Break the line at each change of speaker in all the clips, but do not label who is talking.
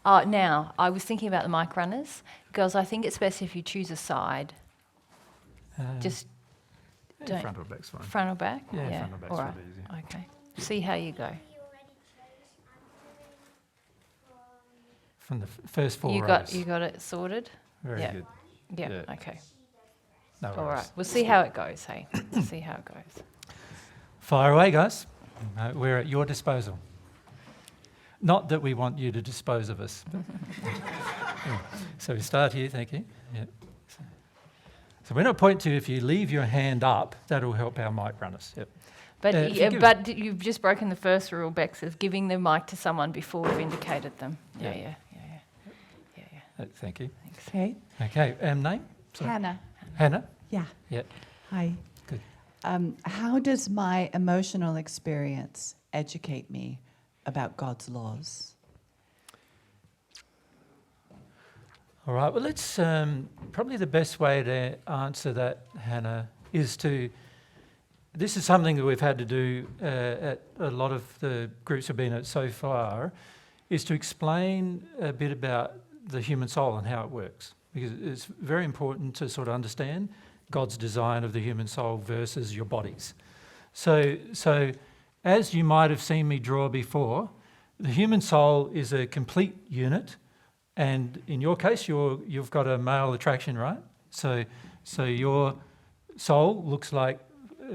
Now, I was thinking about the mic runners. Girls, I think it's best if you choose a side. Just don't...
Front or back's fine.
Front or back?
Yeah, front or back's
all right.
really easy.
Okay. See how you go.
From the first four
You
rows.
got it sorted?
Very good.
Yeah, okay.
No worries.
All right. We'll see how it goes, hey? See how it goes.
Fire away, guys. We're at your disposal. Not that we want you to dispose of us. Yeah. So we start here, thank you. Yeah. So when I point to, if you leave your hand up, that'll help our mic runners. Yep.
But you've just broken the first rule, Bex, of giving the mic to someone before we've indicated them. Yeah.
Thank you.
Okay.
Okay, name? Sorry.
Hannah.
Hannah?
Yeah.
Yeah.
Hi.
Good.
How does my emotional experience educate me about God's laws?
All right, well, let's probably the best way to answer that, Hannah, is this is something that we've had to do at a lot of the groups we've been at so far, is to explain a bit about the human soul and how it works. Because it's very important to sort of understand God's design of the human soul versus your bodies. So as you might have seen me draw before, the human soul is a complete unit, and in your case, you've got a male attraction, right? So your soul looks like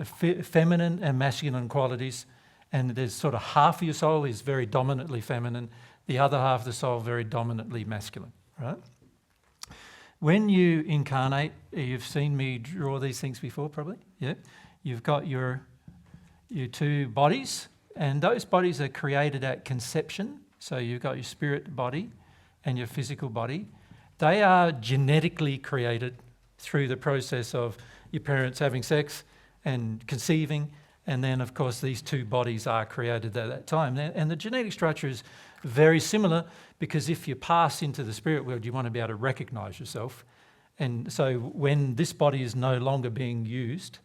feminine and masculine qualities, and there's sort of half of your soul is very dominantly feminine, the other half of the soul very dominantly masculine, right? When you incarnate, you've seen me draw these things before probably, yeah? You've got your two bodies, and those bodies are created at conception. So you've got your spirit body and your physical body. They are genetically created through the process of your parents having sex and conceiving, and then of course these two bodies are created at that time. And the genetic structure is very similar, because if you pass into the spirit world, you want to be able to recognise yourself. And so when this body is no longer being used,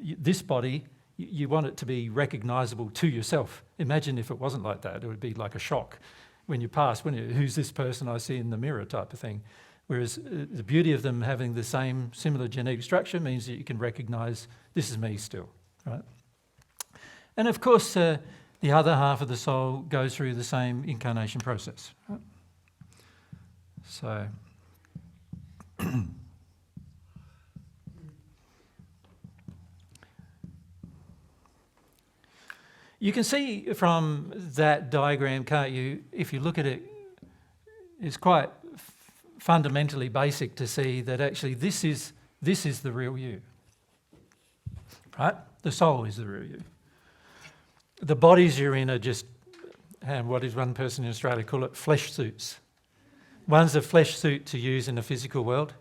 this body, you want it to be recognisable to yourself. Imagine if it wasn't like that. It would be like a shock when you pass, wouldn't you? Who's this person I see in the mirror type of thing? Whereas the beauty of them having the same similar genetic structure means that you can recognise this is me still, right? And of course, the other half of the soul goes through the same incarnation process. Right? So, you can see from that diagram, can't you? If you look at it, it's quite fundamentally basic to see that actually this is the real you, right? The soul is the real you. The bodies you're in are just, what does one person in Australia call it? Flesh suits. One's a flesh suit to use in the physical world,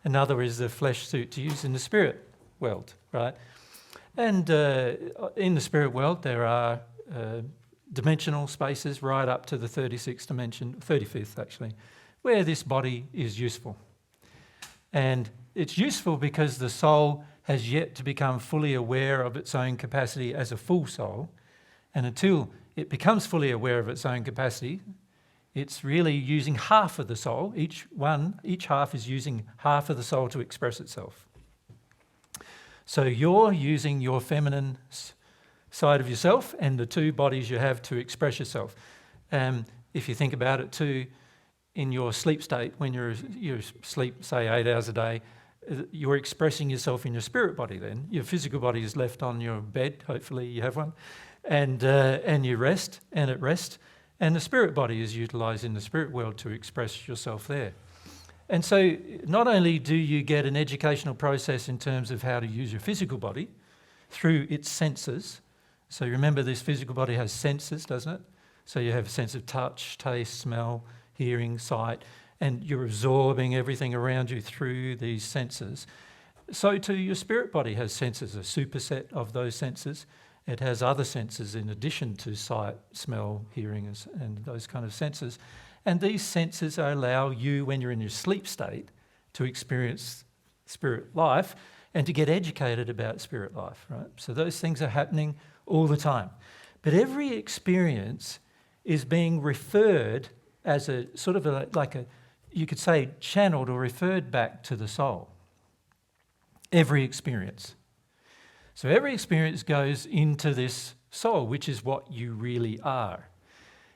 another is the flesh suit to use in the spirit world, right? And in the spirit world, there are dimensional spaces right up to the 36th dimension, 35th actually, where this body is useful. And it's useful because the soul has yet to become fully aware of its own capacity as a full soul. And until it becomes fully aware of its own capacity, it's really using half of the soul. Each half is using half of the soul to express itself. So you're using your feminine side of yourself and the two bodies you have to express yourself. If you think about it too, in your sleep state, when you sleep, say, 8 hours a day, you're expressing yourself in your spirit body then. Your physical body is left on your bed, hopefully you have one, and you rest, and at rest, and the spirit body is utilised in the spirit world to express yourself there. And so not only do you get an educational process in terms of how to use your physical body through its senses. So remember, this physical body has senses, doesn't it? So you have a sense of touch, taste, smell, hearing, sight, and you're absorbing everything around you through these senses. So too your spirit body has senses, a superset of those senses. It has other senses in addition to sight, smell, hearing, and those kind of senses. And these senses allow you, when you're in your sleep state, to experience spirit life and to get educated about spirit life, right? So those things are happening all the time. But every experience is being referred as a sort of you could say, channeled or referred back to the soul. Every experience. So every experience goes into this soul, which is what you really are.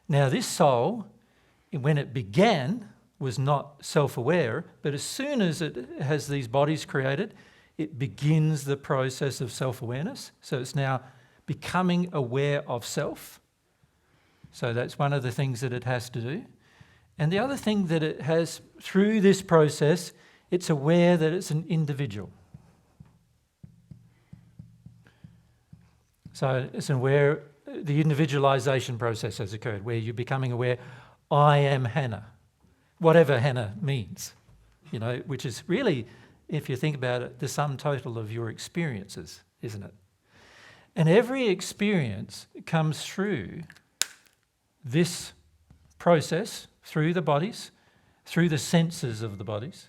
Now, this soul, when it began, was not self-aware, but as soon as it has these bodies created, it begins the process of self-awareness. So it's now becoming aware of self. So that's one of the things that it has to do. And the other thing that it has through this process, it's aware that it's an individual. So it's aware the individualization process has occurred, where you're becoming aware, I am Hannah, whatever Hannah means, which is really, if you think about it, the sum total of your experiences, isn't it? And every experience comes through this process, through the bodies, through the senses of the bodies,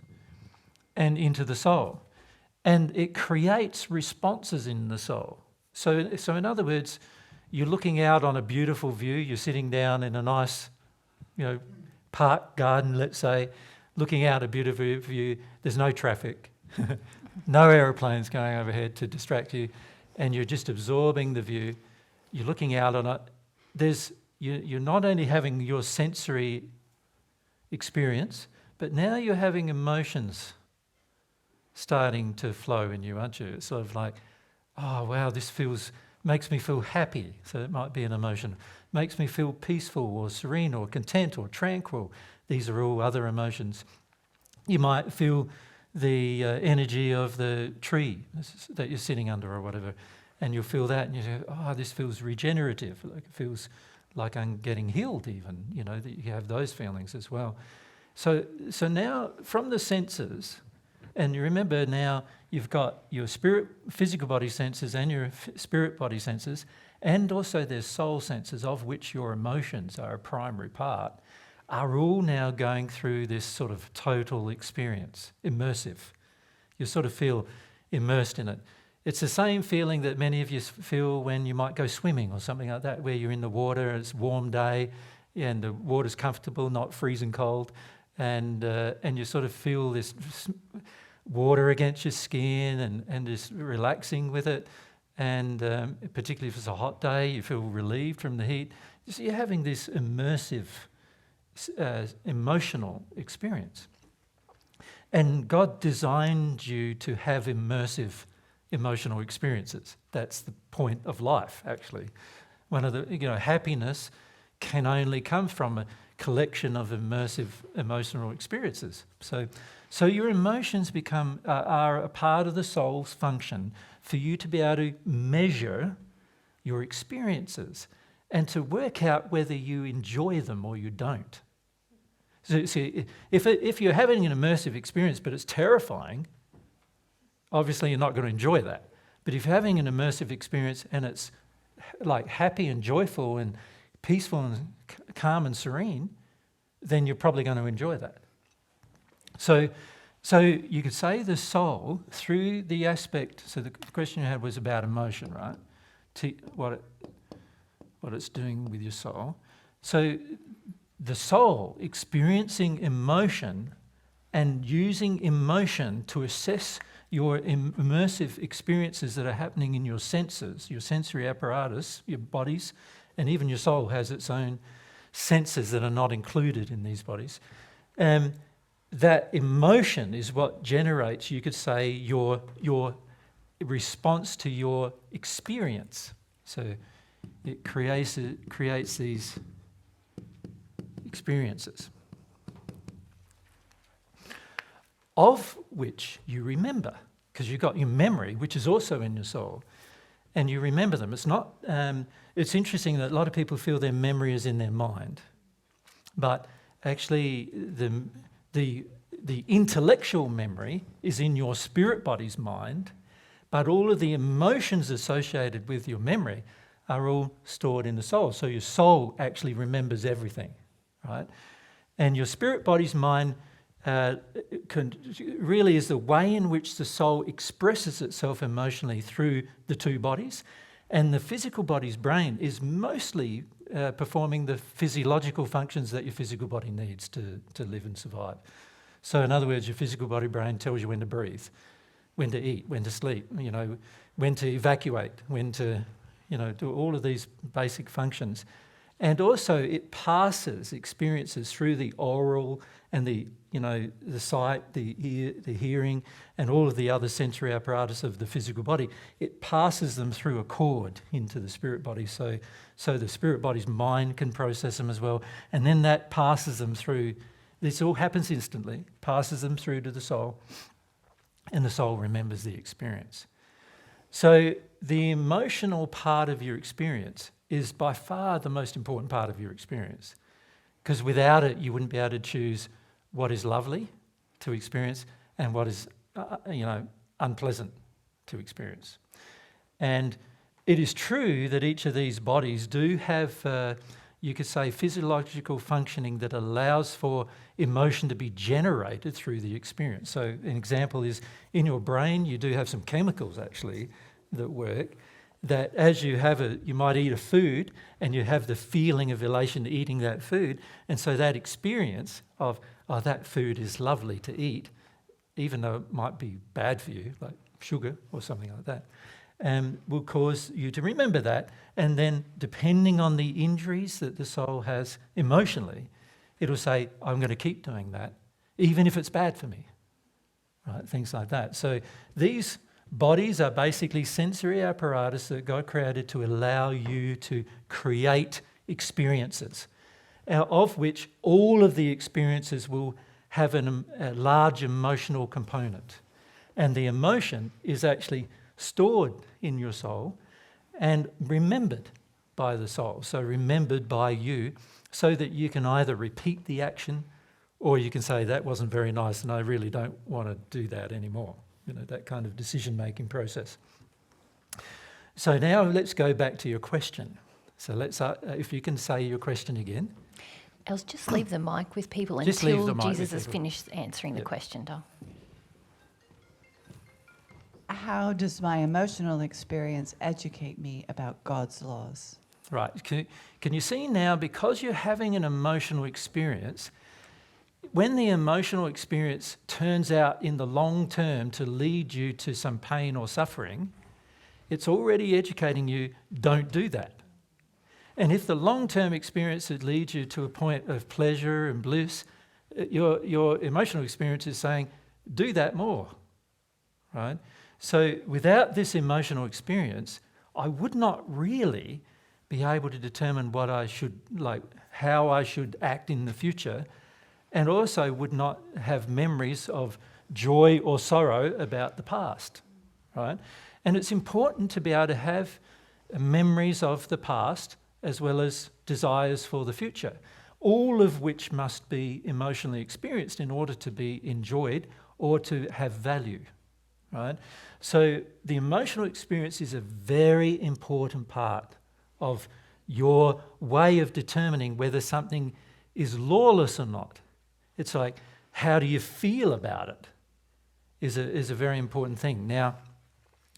and into the soul. And it creates responses in the soul. So in other words, you're looking out on a beautiful view, you're sitting down in a nice, park, garden, let's say, looking out a beautiful view, there's no traffic, no aeroplanes going overhead to distract you, and you're just absorbing the view, you're looking out on it. You're not only having your sensory experience, but now you're having emotions starting to flow in you, aren't you? It's sort of like, oh wow, this makes me feel happy, so it might be an emotion. Makes me feel peaceful or serene or content or tranquil. These are all other emotions. You might feel the energy of the tree that you're sitting under or whatever, and you'll feel that and you say, oh, this feels regenerative. Like it feels like I'm getting healed even, that you have those feelings as well. So now from the senses, and you remember now you've got your spirit, physical body senses and your spirit body senses, and also there's soul senses, of which your emotions are a primary part, are all now going through this sort of total experience, immersive. You sort of feel immersed in it. It's the same feeling that many of you feel when you might go swimming or something like that, where you're in the water, it's a warm day, and the water's comfortable, not freezing cold, and you sort of feel this water against your skin and just relaxing with it. And particularly if it's a hot day, you feel relieved from the heat. So you're having this immersive, emotional experience. And God designed you to have immersive emotional experiences. That's the point of life, actually. One of the, happiness can only come from a collection of immersive emotional experiences. So your emotions are a part of the soul's function for you to be able to measure your experiences and to work out whether you enjoy them or you don't. So see, if you're having an immersive experience but it's terrifying, obviously you're not going to enjoy that. But if you're having an immersive experience and it's like happy and joyful and peaceful and calm and serene, then you're probably going to enjoy that. So you could say the soul, through the aspect, so the question you had was about emotion, right? What it's doing with your soul. So the soul experiencing emotion and using emotion to assess your immersive experiences that are happening in your senses, your sensory apparatus, your bodies, and even your soul has its own senses that are not included in these bodies. That emotion is what generates, you could say, your response to your experience. So it creates these experiences, of which you remember, because you've got your memory, which is also in your soul, and you remember them. It's not. It's interesting that a lot of people feel their memory is in their mind, but actually the intellectual memory is in your spirit body's mind, but all of the emotions associated with your memory are all stored in the soul. So your soul actually remembers everything, right? And your spirit body's mind really is the way in which the soul expresses itself emotionally through the two bodies. And the physical body's brain is mostly performing the physiological functions that your physical body needs to live and survive. So in other words, your physical body brain tells you when to breathe, when to eat, when to sleep, when to evacuate, when to, do all of these basic functions. And also it passes experiences through the oral and the sight, the ear, the hearing, and all of the other sensory apparatus of the physical body. It passes them through a cord into the spirit body, so the spirit body's mind can process them as well. And then that passes them through, this all happens instantly, passes them through to the soul, and the soul remembers the experience. So the emotional part of your experience is by far the most important part of your experience, because without it you wouldn't be able to choose what is lovely to experience and what is unpleasant to experience. And it is true that each of these bodies do have you could say physiological functioning that allows for emotion to be generated through the experience. So an example is in your brain you do have some chemicals actually that work, that as you might eat a food and you have the feeling of elation eating that food, and so that experience of, that food is lovely to eat, even though it might be bad for you, like sugar or something like that, will cause you to remember that. And then depending on the injuries that the soul has emotionally, it'll say, I'm going to keep doing that, even if it's bad for me, right? Things like that. So these bodies are basically sensory apparatus that God created to allow you to create experiences, of which all of the experiences will have a large emotional component. And the emotion is actually stored in your soul and remembered by the soul, so remembered by you, so that you can either repeat the action or you can say, that wasn't very nice and I really don't want to do that anymore. That kind of decision-making process. So now let's go back to your question. So let's, if you can say your question again.
Els, just leave the mic with people
Just leave
until
the mic
Jesus
with
has
people.
finished answering the question, Dom.
How does my emotional experience educate me about God's laws?
Right. Can you see now, because you're having an emotional experience, when the emotional experience turns out in the long term to lead you to some pain or suffering, it's already educating you, don't do that. And if the long-term experience leads you to a point of pleasure and bliss, your emotional experience is saying, do that more, right? So without this emotional experience, I would not really be able to determine what I should, how I should act in the future, and also would not have memories of joy or sorrow about the past, right? And it's important to be able to have memories of the past as well as desires for the future, all of which must be emotionally experienced in order to be enjoyed or to have value, right? So the emotional experience is a very important part of your way of determining whether something is lawless or not. It's like, how do you feel about it is a very important thing. Now,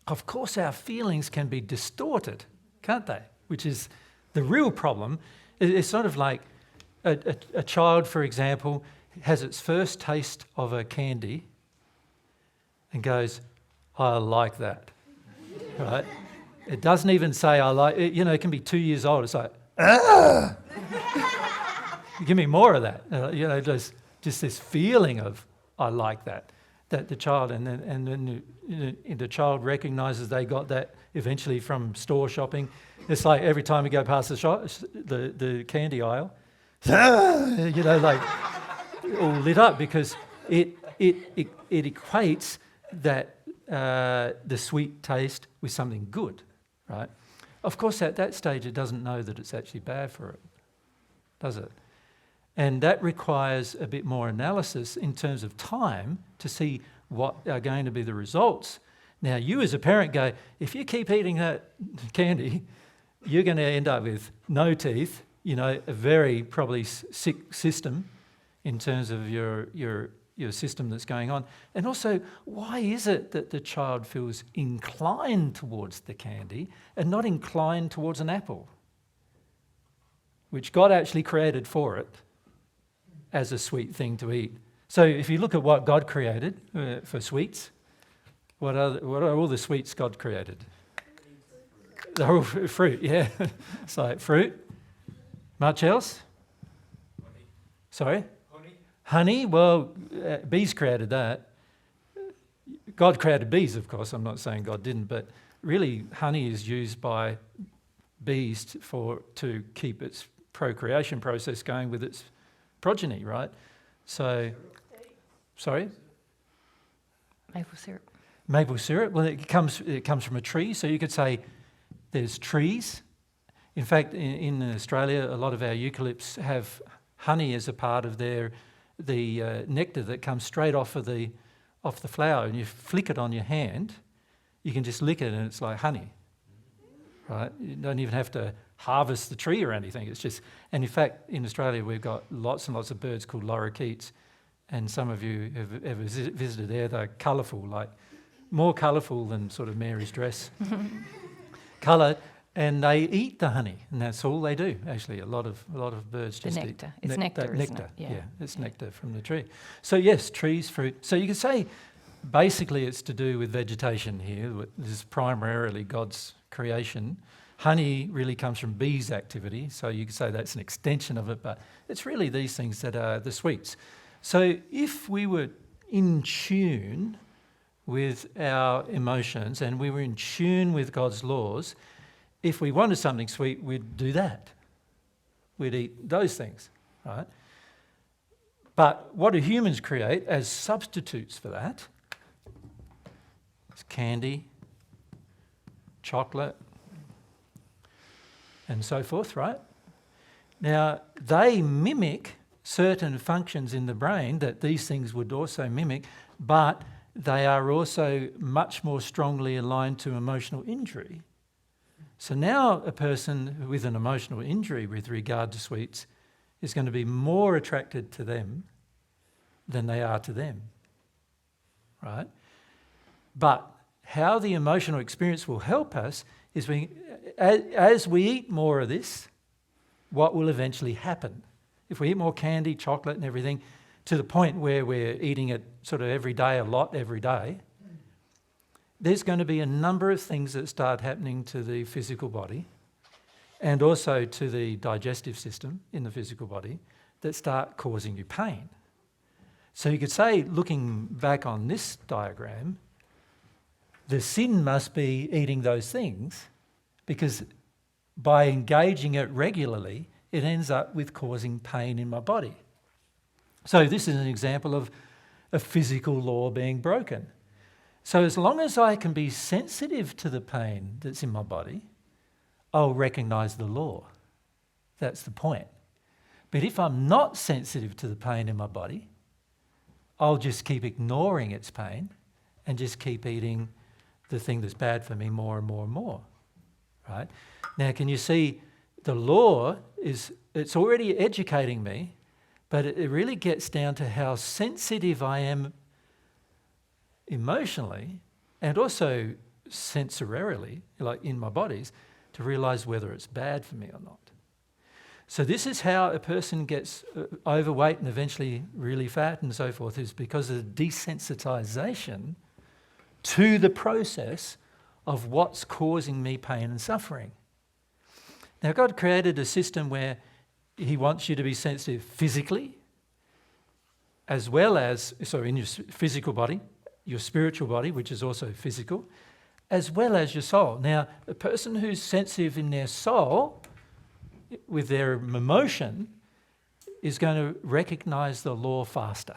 of course, our feelings can be distorted, can't they? Which is the real problem. It's sort of like a child, for example, has its first taste of a candy and goes, I like that, right? It doesn't even say I like it. It can be 2 years old. It's like, ah! Give me more of that. Just this feeling of I like that the child, and then the child recognises they got that eventually from store shopping. It's like every time you go past the candy aisle, all lit up, because it equates that the sweet taste with something good, right? Of course, at that stage, it doesn't know that it's actually bad for it, does it? And that requires a bit more analysis in terms of time to see what are going to be the results. Now, you as a parent go, if you keep eating that candy, you're going to end up with no teeth, a very probably sick system in terms of your system that's going on. And also, why is it that the child feels inclined towards the candy and not inclined towards an apple? which God actually created for it as a sweet thing to eat. So if you look at what God created for sweets, what are all the sweets God created? They're all fruit, yeah. It's like fruit. Much else? Sorry? Honey. Well, bees created that. God created bees, of course. I'm not saying God didn't, but really honey is used by bees to keep its procreation process going with its progeny, right? So, sorry?
Maple syrup.
Maple syrup. Well, it comes from a tree, so you could say there's trees. In fact, in Australia, a lot of our eucalypts have honey as a part of the nectar that comes straight off the flower, and you flick it on your hand. You can just lick it, and it's like honey, right? You don't even have to harvest the tree or anything. It's just, and in fact, in Australia, we've got lots and lots of birds called lorikeets, and some of you have ever visited there. They're colourful, like more colourful than sort of Mary's dress, coloured, and they eat the honey, and that's all they do. Actually, a lot of birds just
nectar.
eat
It's nectar, isn't
nectar.
it?
Yeah, it's nectar from the tree. So yes, trees, fruit. So you could say, basically, it's to do with vegetation here. This is primarily God's creation. Honey really comes from bees' activity, so you could say that's an extension of it, but it's really these things that are the sweets. So if we were in tune with our emotions and we were in tune with God's laws, if we wanted something sweet, we'd do that. We'd eat those things, right? But what do humans create as substitutes for that? It's candy, chocolate, and so forth, right? Now, they mimic certain functions in the brain that these things would also mimic, but they are also much more strongly aligned to emotional injury. So now a person with an emotional injury with regard to sweets is going to be more attracted to them than they are to them, right? But how the emotional experience will help us is as we eat more of this, what will eventually happen? If we eat more candy, chocolate and everything, to the point where we're eating it sort of every day, a lot every day, there's going to be a number of things that start happening to the physical body and also to the digestive system in the physical body that start causing you pain. So you could say, looking back on this diagram, the sin must be eating those things, because by engaging it regularly, it ends up with causing pain in my body. So this is an example of a physical law being broken. So as long as I can be sensitive to the pain that's in my body, I'll recognise the law. That's the point. But if I'm not sensitive to the pain in my body, I'll just keep ignoring its pain and just keep eating the thing that's bad for me more and more and more, right? Now, can you see the law it's already educating me, but it really gets down to how sensitive I am emotionally and also sensorially, like in my bodies, to realise whether it's bad for me or not. So this is how a person gets overweight and eventually really fat and so forth, is because of desensitisation to the process of what's causing me pain and suffering. Now, God created a system where He wants you to be sensitive physically, as well as, in your physical body, your spiritual body, which is also physical, as well as your soul. Now, a person who's sensitive in their soul, with their emotion, is going to recognise the law faster.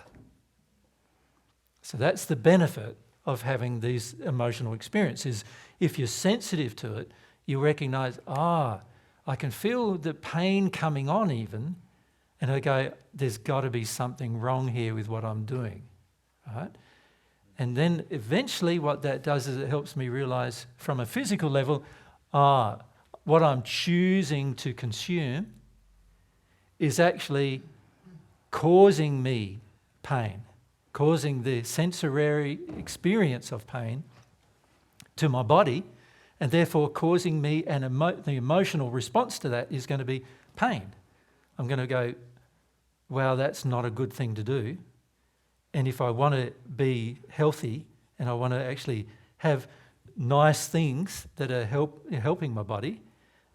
So that's the benefit of having these emotional experiences. If you're sensitive to it, you recognise, I can feel the pain coming on even, and I go, there's got to be something wrong here with what I'm doing, right? And then eventually what that does is it helps me realise from a physical level, what I'm choosing to consume is actually causing me pain, causing the sensory experience of pain to my body, and therefore causing me the emotional response to that is going to be pain. I'm going to go, wow, that's not a good thing to do. And if I want to be healthy and I want to actually have nice things that are helping my body,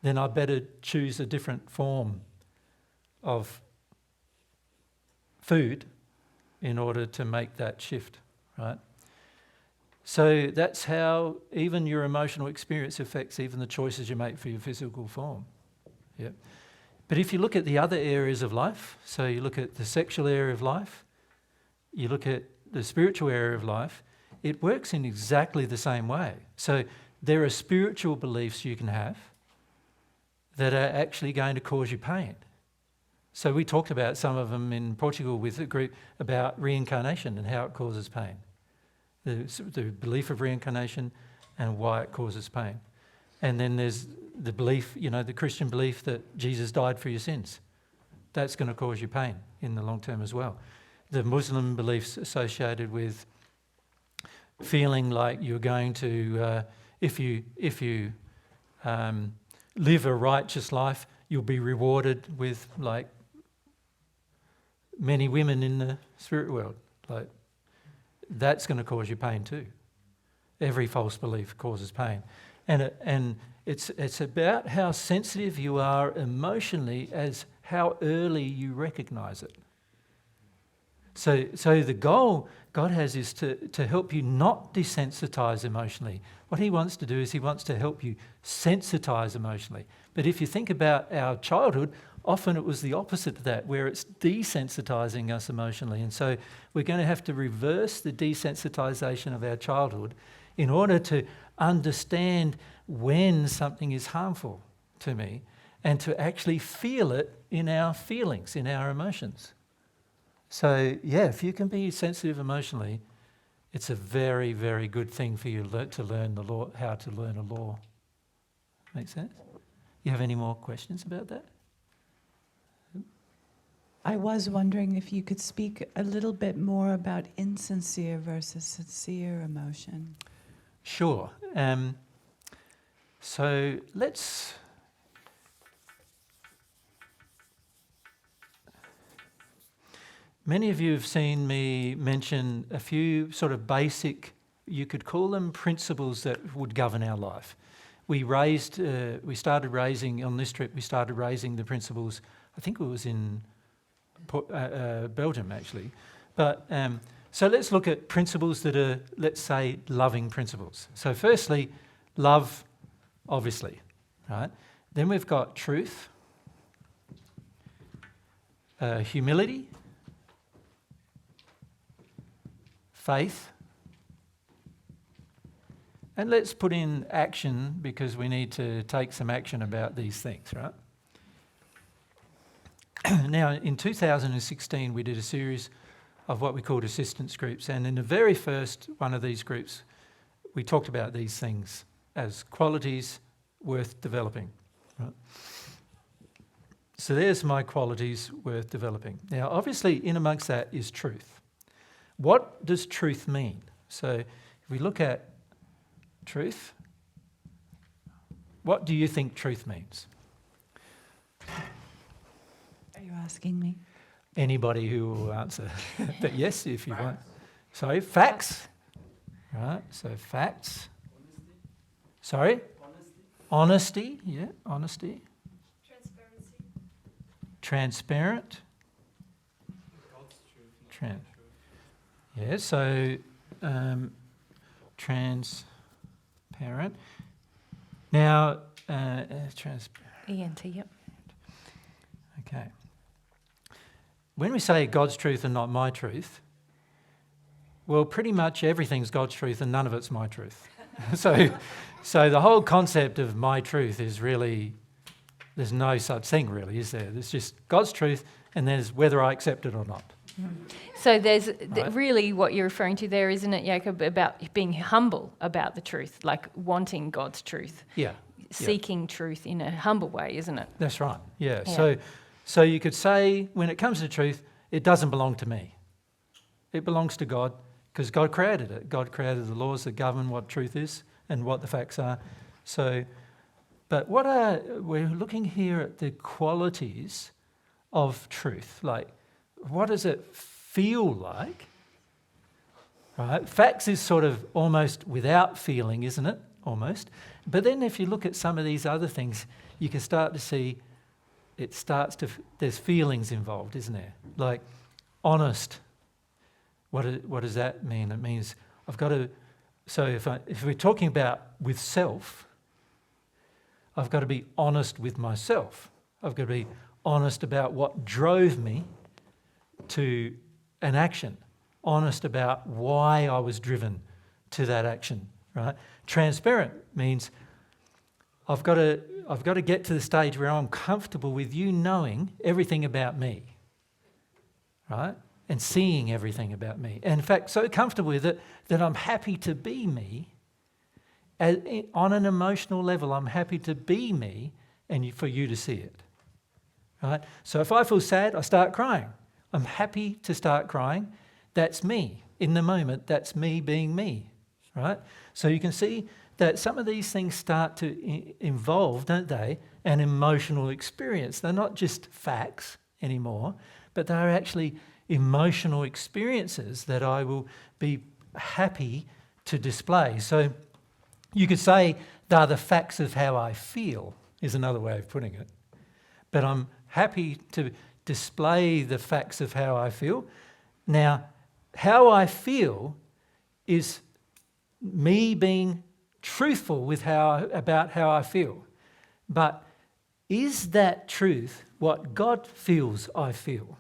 then I better choose a different form of food in order to make that shift, right? So that's how even your emotional experience affects even the choices you make for your physical form. Yeah. But if you look at the other areas of life, so you look at the sexual area of life, you look at the spiritual area of life, it works in exactly the same way. So there are spiritual beliefs you can have that are actually going to cause you pain. So we talked about some of them in Portugal with a group about reincarnation and how it causes pain. The belief of reincarnation and why it causes pain. And then there's the belief, the Christian belief that Jesus died for your sins. That's going to cause you pain in the long term as well. The Muslim beliefs associated with feeling like you're going to, if you live a righteous life, you'll be rewarded with like many women in the spirit world. Like that's going to cause you pain too. Every false belief causes pain, and it's about how sensitive you are emotionally as how early you recognise it. So the goal God has is to help you not desensitise emotionally. What he wants to do is he wants to help you sensitise emotionally. But if you think about our childhood, often it was the opposite of that, where it's desensitising us emotionally. And so we're going to have to reverse the desensitisation of our childhood in order to understand when something is harmful to me and to actually feel it in our feelings, in our emotions. So, yeah, if you can be sensitive emotionally, it's a very, very good thing for you to learn the law, how to learn a law. Make sense? You have any more questions about that?
I was wondering if you could speak a little bit more about insincere versus sincere emotion.
Sure. So let's... Many of you have seen me mention a few sort of basic, you could call them principles that would govern our life. We started raising, on this trip, we started raising the principles, I think it was in Belgium actually. But so let's look at principles that are, let's say, loving principles. So firstly, love, obviously, right? Then we've got truth, humility, faith, and let's put in action because we need to take some action about these things, right? Now, in 2016, we did a series of what we called assistance groups, and in the very first one of these groups, we talked about these things as qualities worth developing. Right? So there's my qualities worth developing. Now, obviously, in amongst that is truth. What does truth mean? So if we look at truth, what do you think truth means?
Are you asking me?
Anybody who will answer. But yes, if you want. Sorry, facts. Right, so facts. Sorry? Honesty, yeah, honesty. Transparent. Yeah, so transparent. Now, transparent.
ENT, yep.
Okay. When we say God's truth and not my truth, well, pretty much everything's God's truth and none of it's my truth. So the whole concept of my truth is really, there's no such thing really, is there? There's just God's truth and there's whether I accept it or not.
So there's
Right.
really what you're referring to there, isn't it, Jacob, about being humble about the truth, like wanting God's truth,
Yeah.
seeking truth in a humble way, isn't it?
That's right. Yeah.
Yeah.
So you could say when it comes to truth, it doesn't belong to me. It belongs to God because God created it. God created the laws that govern what truth is and what the facts are. So, but we're looking here at the qualities of truth. Like, what does it feel like? Right? Facts is sort of almost without feeling, isn't it? Almost. But then if you look at some of these other things, you can start to see there's feelings involved, isn't there? Like honest. What does that mean? It means I've got to, so if we're talking about with self, I've got to be honest with myself. I've got to be honest about what drove me to an action. Honest about why I was driven to that action, right? Transparent means I've got to get to the stage where I'm comfortable with you knowing everything about me, right? And seeing everything about me. And in fact, so comfortable with it that I'm happy to be me. On an emotional level, I'm happy to be me and for you to see it, right? So if I feel sad, I start crying. I'm happy to start crying. That's me. In the moment, that's me being me, right? So you can see that some of these things start to involve, don't they, an emotional experience. They're not just facts anymore, but they're actually emotional experiences that I will be happy to display. So you could say they're the facts of how I feel, is another way of putting it. But I'm happy to display the facts of how I feel. Now, how I feel is me being truthful with about how I feel. But is that truth what God feels I feel?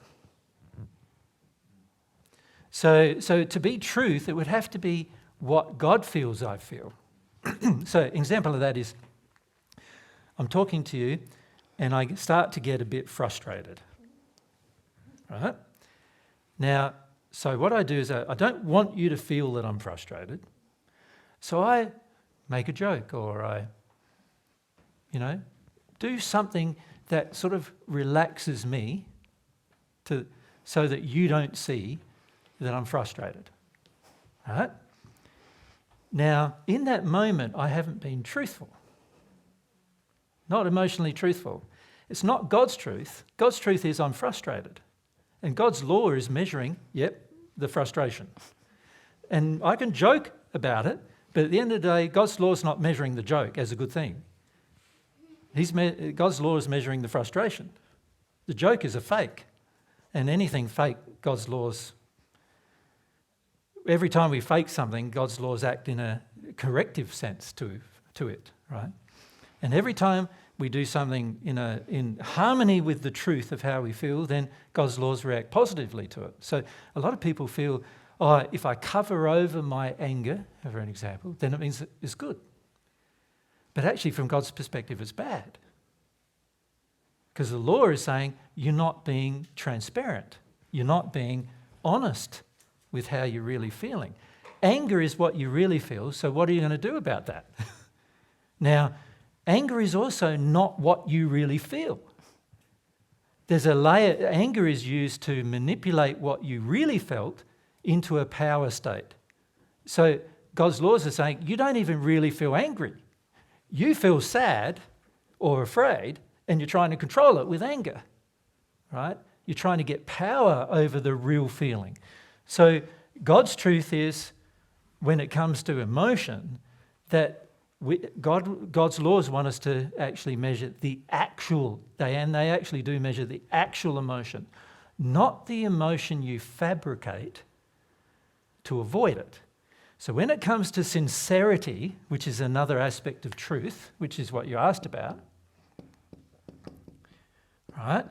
So to be truth, it would have to be what God feels I feel. So an example of that is I'm talking to you and I start to get a bit frustrated. Right? Now, so what I do is I don't want you to feel that I'm frustrated. So I make a joke or I, do something that sort of relaxes me so that you don't see that I'm frustrated. Right? Now, in that moment, I haven't been truthful. Not emotionally truthful. It's not God's truth. God's truth is I'm frustrated. And God's law is measuring, the frustration. And I can joke about it, but at the end of the day, God's law is not measuring the joke as a good thing. God's law is measuring the frustration. The joke is a fake. And anything fake, God's laws, every time we fake something, God's laws act in a corrective sense to it, right? And every time we do something in harmony with the truth of how we feel, then God's laws react positively to it. So a lot of people feel, if I cover over my anger, for an example, then it means it's good. But actually, from God's perspective, it's bad. Because the law is saying you're not being transparent. You're not being honest with how you're really feeling. Anger is what you really feel, so what are you going to do about that? Now, anger is also not what you really feel. There's a layer, anger is used to manipulate what you really felt into a power state. So God's laws are saying you don't even really feel angry. You feel sad or afraid and you're trying to control it with anger, right? You're trying to get power over the real feeling. So God's truth is, when it comes to emotion, that God's laws want us to actually measure the actual, and they actually do measure the actual emotion, not the emotion you fabricate to avoid it. So when it comes to sincerity, which is another aspect of truth, which is what you asked about, right?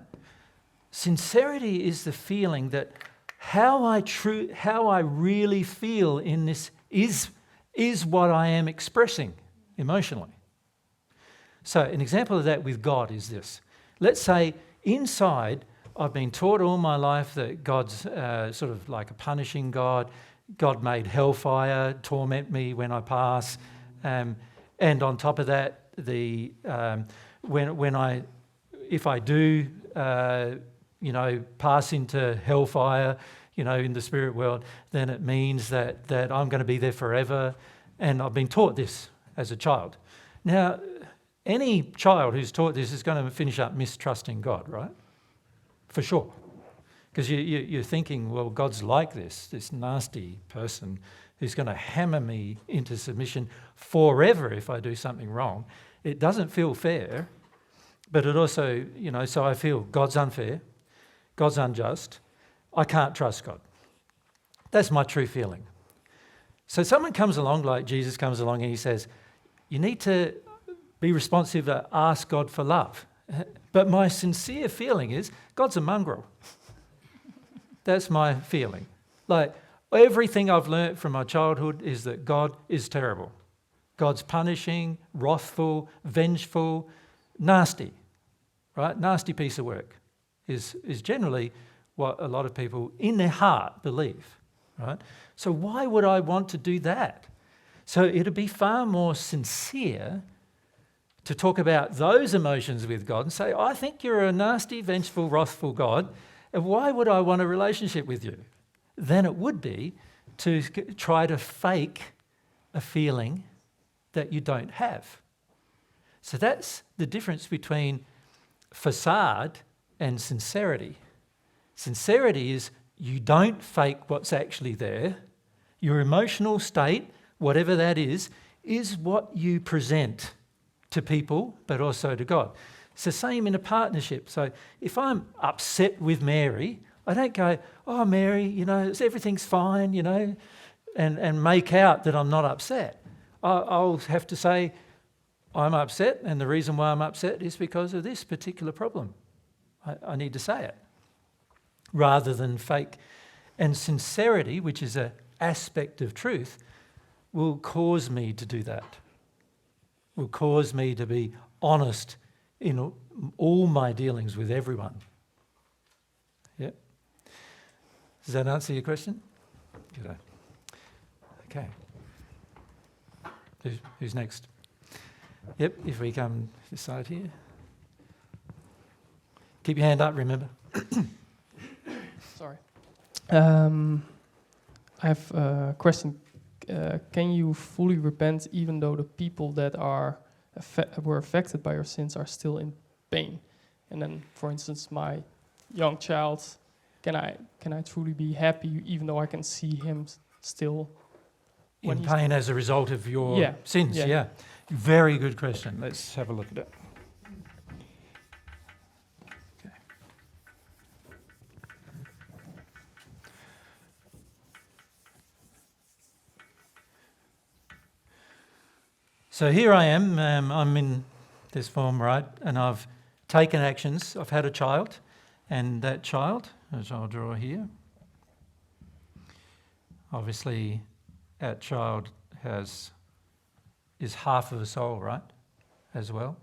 Sincerity is the feeling that how I really feel in this is what I am expressing emotionally. So an example of that with God is this. Let's say inside I've been taught all my life that God's sort of like a punishing God. God made hellfire torment me when I pass. And on top of that, if I do pass into hellfire, in the spirit world, then it means that I'm going to be there forever. And I've been taught this as a child. Now, any child who's taught this is going to finish up mistrusting God, right? for sure. Because you're thinking, well, God's like this nasty person who's going to hammer me into submission forever if I do something wrong. It doesn't feel fair, but it also, so I feel God's unfair, God's unjust, I can't trust God. That's my true feeling. So someone comes along, like Jesus comes along and he says, you need to be responsive to ask God for love. But my sincere feeling is, God's a mongrel. That's my feeling. Like, everything I've learnt from my childhood is that God is terrible. God's punishing, wrathful, vengeful, nasty, right? Nasty piece of work is generally what a lot of people in their heart believe, right? So why would I want to do that? So it'd be far more sincere to talk about those emotions with God and say, I think you're a nasty, vengeful, wrathful God, and why would I want a relationship with you? Than it would be to try to fake a feeling that you don't have. So that's the difference between facade and sincerity. Sincerity is you don't fake what's actually there. Your emotional state, whatever that is what you present to people, but also to God. It's the same in a partnership. So if I'm upset with Mary, I don't go, oh, Mary, everything's fine, and make out that I'm not upset. I'll have to say, I'm upset, and the reason why I'm upset is because of this particular problem. I need to say it, rather than fake. And sincerity, which is an aspect of truth, will cause me to do that, will cause me to be honest in all my dealings with everyone. Yep. Does that answer your question? Good. Okay. Who's next? Yep, if we come this side here. Keep your hand up, remember.
Sorry. I have a question. Can you fully repent even though the people that were affected by your sins are still in pain? And then, for instance, my young child, can I truly be happy even though I can see him still
in pain as a result of your sins? Yeah. Very good question. Let's have a look at it. Okay. So here I am, I'm in this form, right, and I've taken actions. I've had a child, and that child, as I'll draw here, obviously that child is half of a soul, right, as well.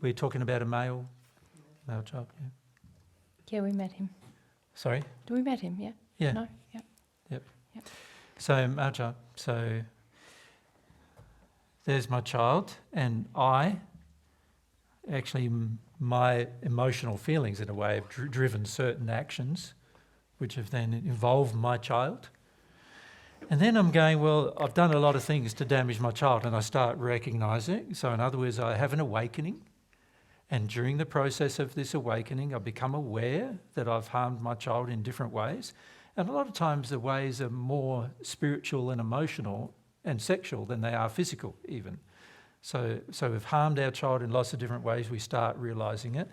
We're talking about a male child, yeah.
Yeah, we met him.
Sorry?
We met him, yeah?
Yeah.
No? Yeah.
Yep.
Yep.
So male child, so there's my child, and my emotional feelings in a way have driven certain actions which have then involved my child. And then I'm going, well, I've done a lot of things to damage my child, and I start recognising. So in other words, I have an awakening, and during the process of this awakening, I become aware that I've harmed my child in different ways. And a lot of times the ways are more spiritual and emotional and sexual than they are physical even. So we've harmed our child in lots of different ways. We start realising it.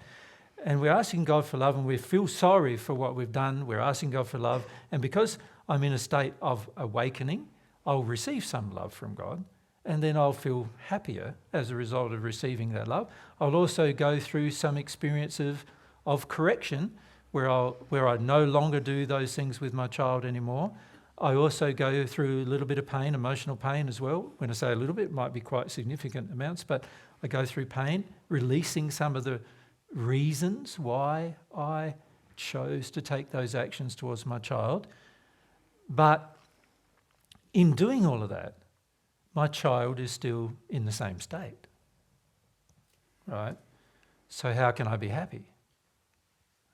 And we're asking God for love, and we feel sorry for what we've done. We're asking God for love. And because I'm in a state of awakening, I'll receive some love from God, and then I'll feel happier as a result of receiving that love. I'll also go through some experience of correction where I no longer do those things with my child anymore. I also go through a little bit of pain, emotional pain as well. When I say a little bit, it might be quite significant amounts, but I go through pain, releasing some of the reasons why I chose to take those actions towards my child. But in doing all of that, my child is still in the same state, right? So how can I be happy?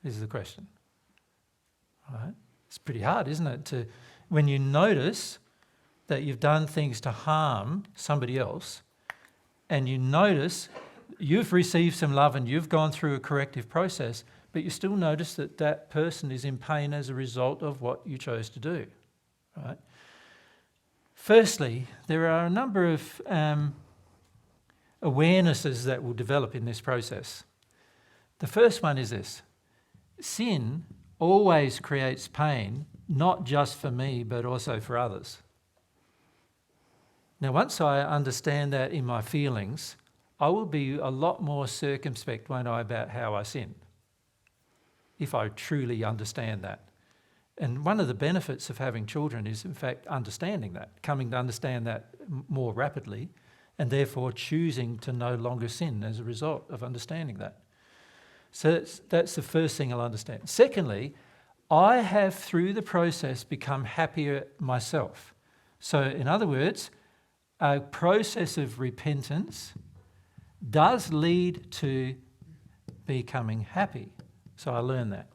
This is the question, right? It's pretty hard, isn't it, when you notice that you've done things to harm somebody else, and you notice you've received some love and you've gone through a corrective process, but but you still notice that that person is in pain as a result of what you chose to do, right? Firstly, there are a number of awarenesses that will develop in this process. The first one is this: sin always creates pain, not just for me, but also for others. Now, once I understand that in my feelings, I will be a lot more circumspect, won't I, about how I sin, if I truly understand that. And one of the benefits of having children is, in fact, understanding that, coming to understand that more rapidly, and therefore choosing to no longer sin as a result of understanding that. So that's the first thing I'll understand. Secondly, I have, through the process, become happier myself. So, in other words, a process of repentance does lead to becoming happy. So I learn that.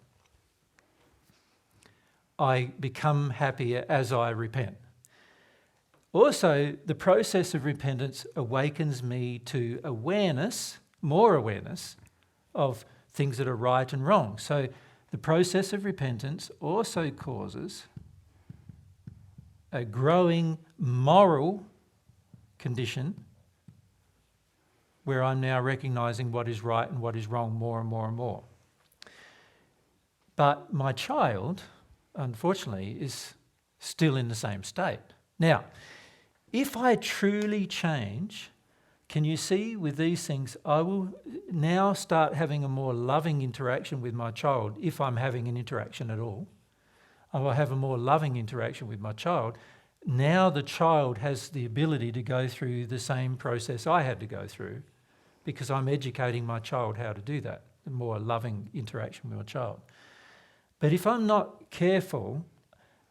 I become happier as I repent. Also, the process of repentance awakens me to awareness, more awareness, of things that are right and wrong. So the process of repentance also causes a growing moral condition where I'm now recognising what is right and what is wrong more and more and more. But my child, unfortunately, is still in the same state. Now, if I truly change, can you see with these things, I will now start having a more loving interaction with my child, if I'm having an interaction at all. I will have a more loving interaction with my child. Now the child has the ability to go through the same process I had to go through, because I'm educating my child how to do that, a more loving interaction with my child. But if I'm not careful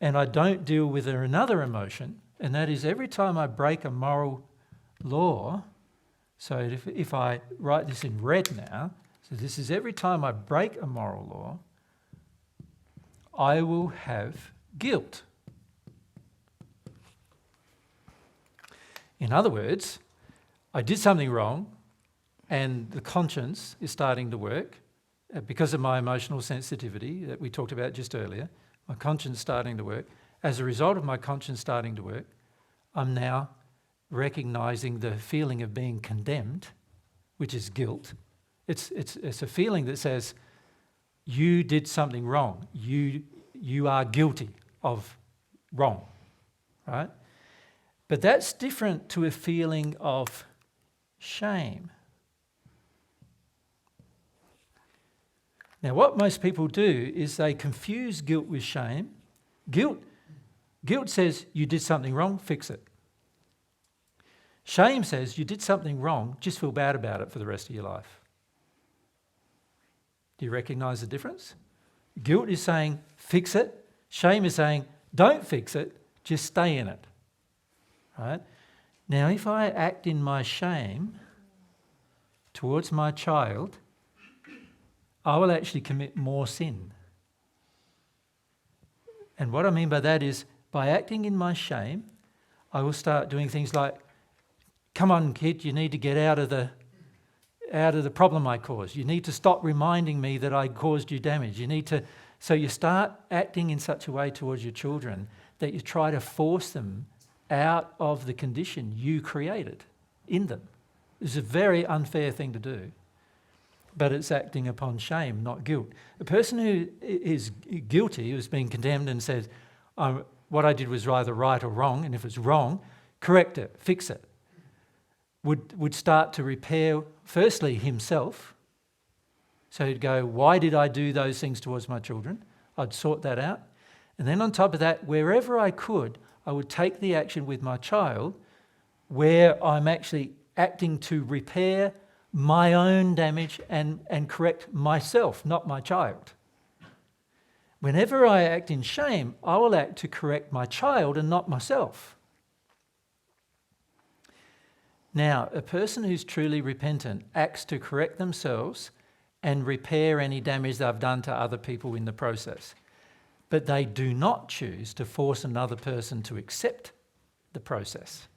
and I don't deal with another emotion, and that is every time I break a moral law, so if I write this in red now, so this is every time I break a moral law, I will have guilt. In other words, I did something wrong and the conscience is starting to work because of my emotional sensitivity that we talked about just earlier. My conscience starting to work. As a result of my conscience starting to work, I'm now recognising the feeling of being condemned, which is guilt. It's a feeling that says, you did something wrong. You are guilty of wrong, right? But that's different to a feeling of shame. Now, what most people do is they confuse guilt with shame. Guilt says you did something wrong, fix it. Shame says you did something wrong, just feel bad about it for the rest of your life. Do you recognise the difference? Guilt is saying fix it. Shame is saying don't fix it, just stay in it. Right? Now, if I act in my shame towards my child, I will actually commit more sin. And what I mean by that is, by acting in my shame, I will start doing things like, come on, kid, you need to get out of the problem I caused. You need to stop reminding me that I caused you damage. So you start acting in such a way towards your children that you try to force them out of the condition you created in them. It's a very unfair thing to do, but it's acting upon shame, not guilt. A person who is guilty, who's been condemned and says, what I did was either right or wrong, and if it's wrong, correct it, fix it, would start to repair, firstly, himself. So he'd go, why did I do those things towards my children? I'd sort that out. And then on top of that, wherever I could, I would take the action with my child where I'm actually acting to repair my own damage and correct myself, not my child. Whenever I act in shame, I will act to correct my child and not myself. Now, a person who's truly repentant acts to correct themselves and repair any damage they've done to other people in the process. But they do not choose to force another person to accept the process.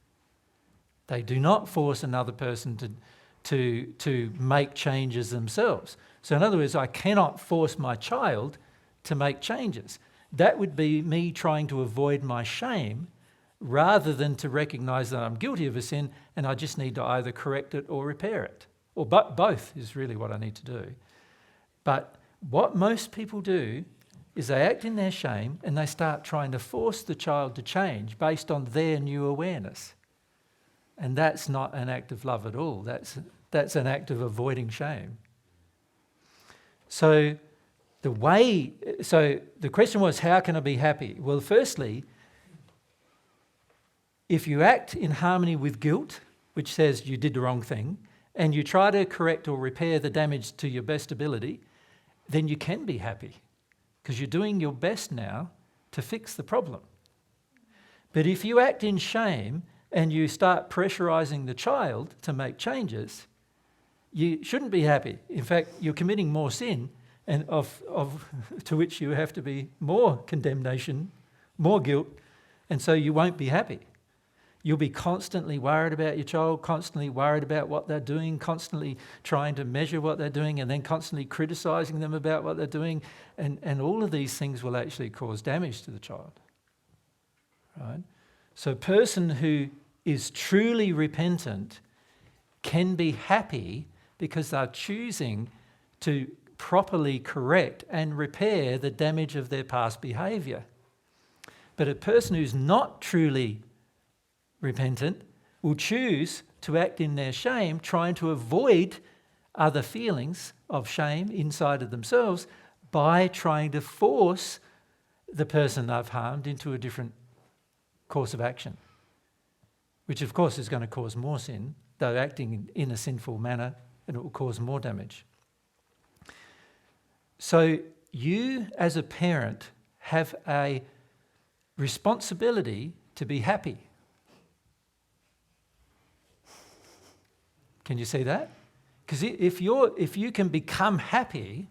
They do not force another person to make changes themselves. So in other words, I cannot force my child to make changes. That would be me trying to avoid my shame rather than to recognise that I'm guilty of a sin and I just need to either correct it or repair it. Or both is really what I need to do. But what most people do is they act in their shame and they start trying to force the child to change based on their new awareness. And that's not an act of love at all. That's an act of avoiding shame. So the question was, how can I be happy? Well, firstly, if you act in harmony with guilt, which says you did the wrong thing, and you try to correct or repair the damage to your best ability, then you can be happy because you're doing your best now to fix the problem. But if you act in shame and you start pressurising the child to make changes, you shouldn't be happy. In fact, you're committing more sin, and to which you have to be more condemnation, more guilt, and so you won't be happy. You'll be constantly worried about your child, constantly worried about what they're doing, constantly trying to measure what they're doing, and then constantly criticising them about what they're doing. And all of these things will actually cause damage to the child. Right? So a person who is truly repentant can be happy because they're choosing to properly correct and repair the damage of their past behaviour. But a person who's not truly repentant will choose to act in their shame, trying to avoid other feelings of shame inside of themselves by trying to force the person they've harmed into a different course of action, which of course is going to cause more sin. They're acting in a sinful manner and it will cause more damage. So you as a parent have a responsibility to be happy. Can you see that? Because if you can become happy,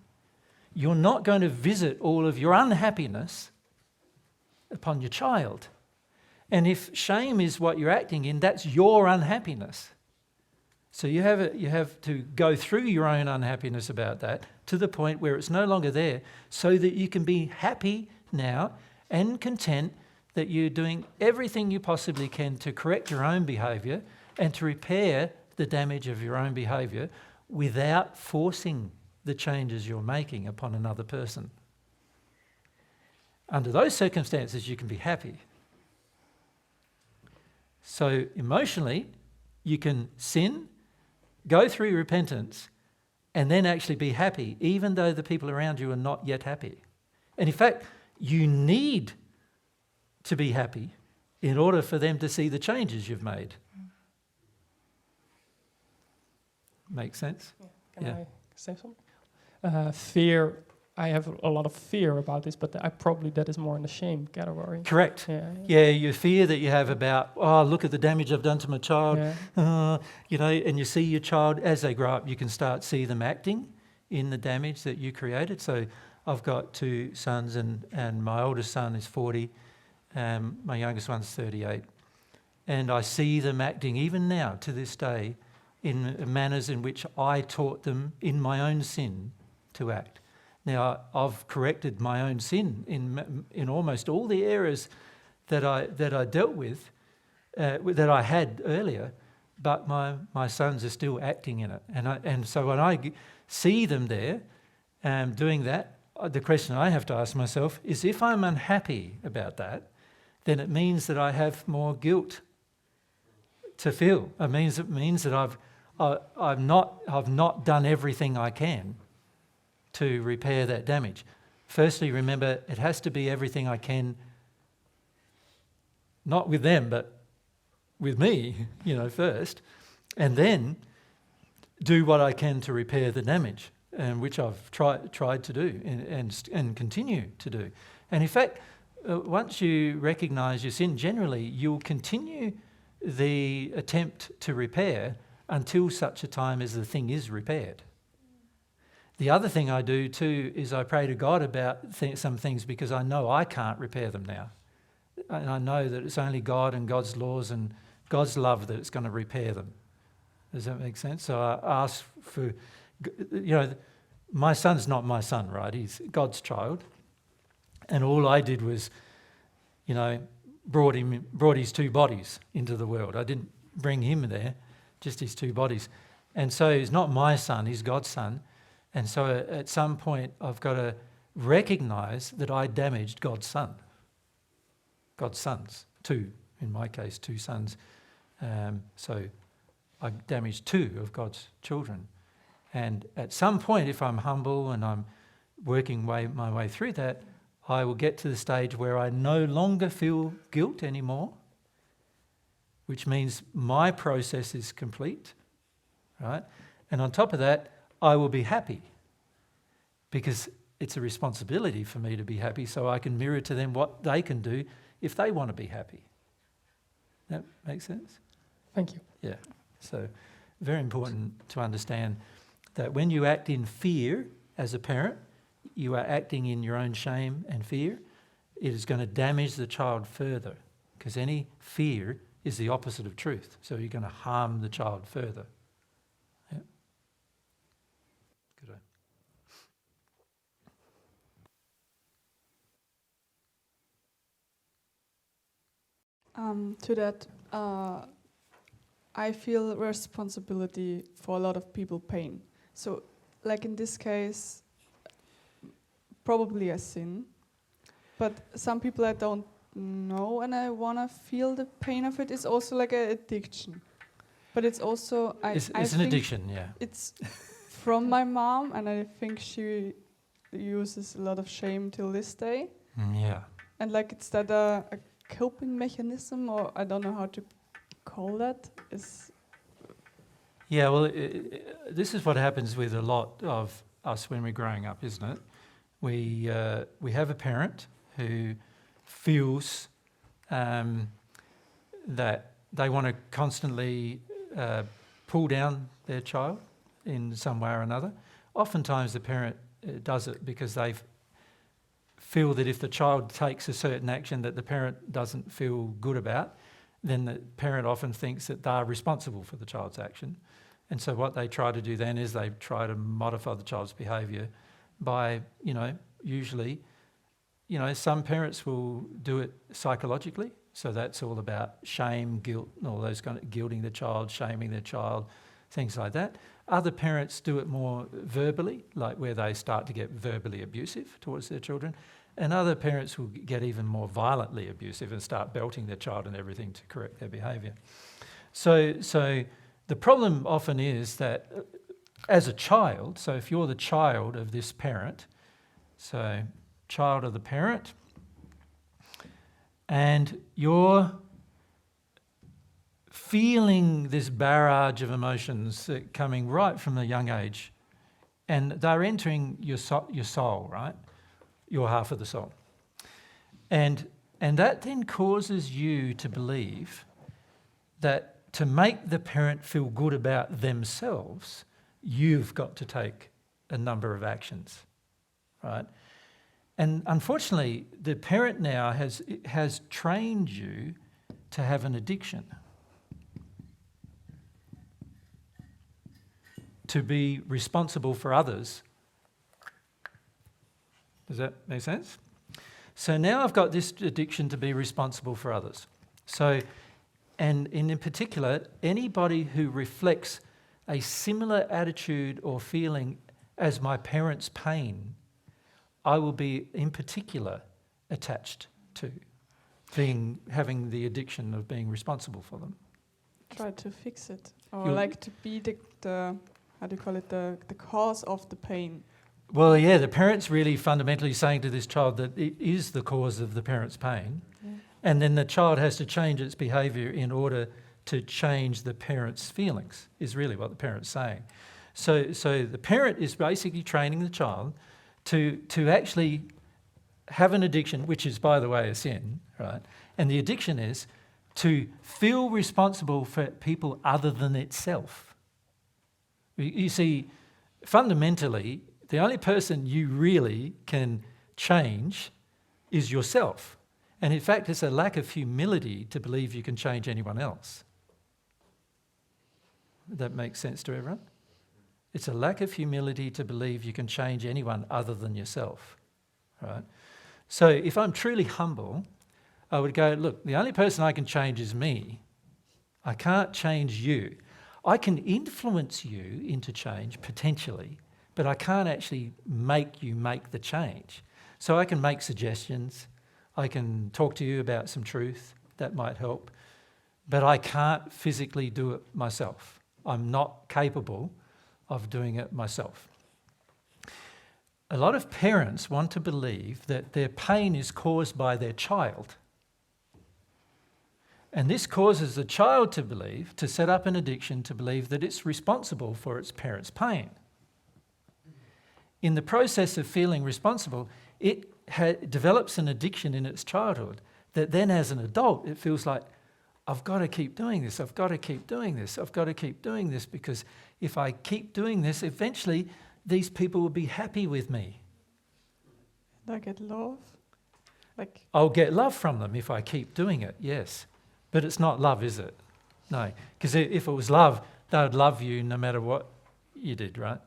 you're not going to visit all of your unhappiness upon your child. And if shame is what you're acting in, that's your unhappiness. So you have to go through your own unhappiness about that to the point where it's no longer there, so that you can be happy now and content that you're doing everything you possibly can to correct your own behaviour and to repair the damage of your own behaviour without forcing the changes you're making upon another person. Under those circumstances, you can be happy. So emotionally, you can sin, go through repentance, and then actually be happy, even though the people around you are not yet happy. And in fact, you need to be happy in order for them to see the changes you've made. Make sense?
Can I say something? Fear. I have a lot of fear about this, but that is more in the shame category.
Correct. Yeah, you fear that you have about, oh, look at the damage I've done to my child. Yeah. And you see your child, as they grow up, you can start see them acting in the damage that you created. So I've got two sons and my oldest son is 40, my youngest one's 38. And I see them acting, even now, to this day, in manners in which I taught them in my own sin to act. Now, I've corrected my own sin in almost all the areas that I dealt with, that I had earlier, but my sons are still acting in it. And so when I see them there doing that, the question I have to ask myself is, if I'm unhappy about that, then it means that I have more guilt to feel. It means that I've not done everything I can to repair that damage. Firstly, remember, it has to be everything I can, not with them, but with me, first, and then do what I can to repair the damage, and which I've tried to do and continue to do. And in fact, once you recognise your sin, generally you'll continue the attempt to repair until such a time as the thing is repaired. The other thing I do too is I pray to God about some things, because I know I can't repair them now. And I know that it's only God and God's laws and God's love that it's going to repair them. Does that make sense? So I ask for, my son's not my son, right? He's God's child. And all I did was, brought his two bodies into the world. I didn't bring him there, just his two bodies. And so he's not my son, he's God's son. And so at some point I've got to recognise that I damaged God's son. God's sons, two, in my case, two sons. So I damaged two of God's children. And at some point, if I'm humble and I'm working my way through that, I will get to the stage where I no longer feel guilt anymore, which means my process is complete, right? And on top of that, I will be happy because it's a responsibility for me to be happy, so I can mirror to them what they can do if they want to be happy. That makes sense?
Thank you.
Yeah. So very important to understand that when you act in fear as a parent, you are acting in your own shame and fear. It is going to damage the child further because any fear is the opposite of truth. So you're going to harm the child further. Yeah. Good.
To that, I feel responsibility for a lot of people pain. So, like in this case, probably a sin. But some people I don't know and I want to feel the pain of it. It's also like an addiction. But it's also...
It's an
think
addiction, yeah.
It's from my mom, and I think she uses a lot of shame till this day.
Yeah.
And like it's that a coping mechanism, or I don't know how to call that.
Yeah, well, this is what happens with a lot of us when we're growing up, isn't it? We have a parent who feels that they want to constantly pull down their child in some way or another. Oftentimes the parent does it because they feel that if the child takes a certain action that the parent doesn't feel good about, then the parent often thinks that they're responsible for the child's action. And so what they try to do then is they try to modify the child's behaviour by, usually, some parents will do it psychologically. So that's all about shame, guilt, and all those kind of guilting the child, shaming their child, things like that. Other parents do it more verbally, like where they start to get verbally abusive towards their children. And other parents will get even more violently abusive and start belting their child and everything to correct their behaviour. So the problem often is that as a child, so if you're the child of this parent, so child of the parent, and you're feeling this barrage of emotions coming right from a young age, and they're entering your soul, right? Your half of the soul. And that then causes you to believe that to make the parent feel good about themselves, you've got to take a number of actions, right? And unfortunately, the parent now has trained you to have an addiction, to be responsible for others. Does that make sense? So now I've got this addiction to be responsible for others. So, and in particular, anybody who reflects a similar attitude or feeling as my parents' pain, I will be in particular attached to having the addiction of being responsible for them.
Try to fix it, or like to be the how do you call it, the cause of the pain.
Well, yeah, the parent's really fundamentally saying to this child that it is the cause of the parent's pain, and then the child has to change its behaviour in order to change the parent's feelings, is really what the parent's saying. So the parent is basically training the child to actually have an addiction, which is, by the way, a sin, right? And the addiction is to feel responsible for people other than itself. You see, fundamentally, the only person you really can change is yourself. And in fact, it's a lack of humility to believe you can change anyone else. That makes sense to everyone? It's a lack of humility to believe you can change anyone other than yourself, right? So if I'm truly humble, I would go, look, the only person I can change is me. I can't change you. I can influence you into change, potentially, but I can't actually make you make the change. So I can make suggestions. I can talk to you about some truth that might help, but I can't physically do it myself. I'm not capable of doing it myself. A lot of parents want to believe that their pain is caused by their child. And this causes the child to set up an addiction to believe that it's responsible for its parent's pain. In the process of feeling responsible, it develops an addiction in its childhood that then as an adult it feels like, I've got to keep doing this, I've got to keep doing this, I've got to keep doing this, because if I keep doing this, eventually these people will be happy with me.
I get love.
I'll get love from them if I keep doing it, yes. But it's not love, is it? No, because if it was love, they would love you no matter what you did, right?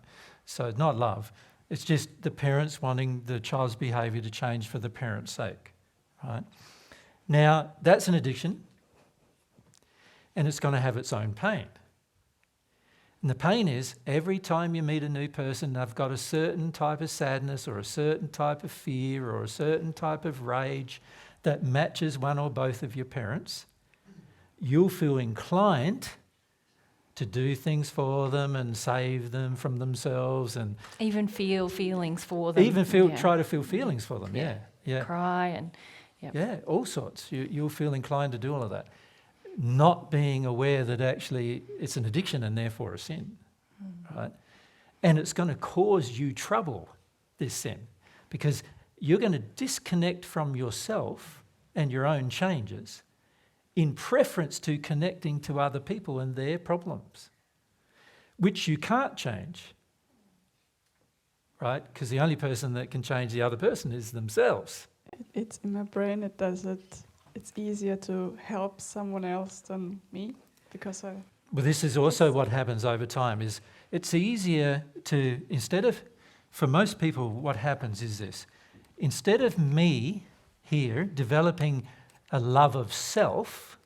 So it's not love. It's just the parents wanting the child's behaviour to change for the parent's sake, right? Now, that's an addiction, and it's going to have its own pain. And the pain is every time you meet a new person, they've got a certain type of sadness or a certain type of fear or a certain type of rage that matches one or both of your parents. You'll feel inclined to do things for them and save them from themselves, and
Even feel feelings for them.
try to feel feelings for them. Yeah.
Cry and
Yeah, all sorts. You'll feel inclined to do all of that, not being aware that actually it's an addiction and therefore a sin, right? And it's going to cause you trouble, this sin, because you're going to disconnect from yourself and your own changes in preference to connecting to other people and their problems, which you can't change, right? Because the only person that can change the other person is themselves.
It's in my brain. It's easier to help someone else than me because I.
Well, this is also what happens over time, is it's easier to, for most people, what happens is this. Instead of me here developing a love of self,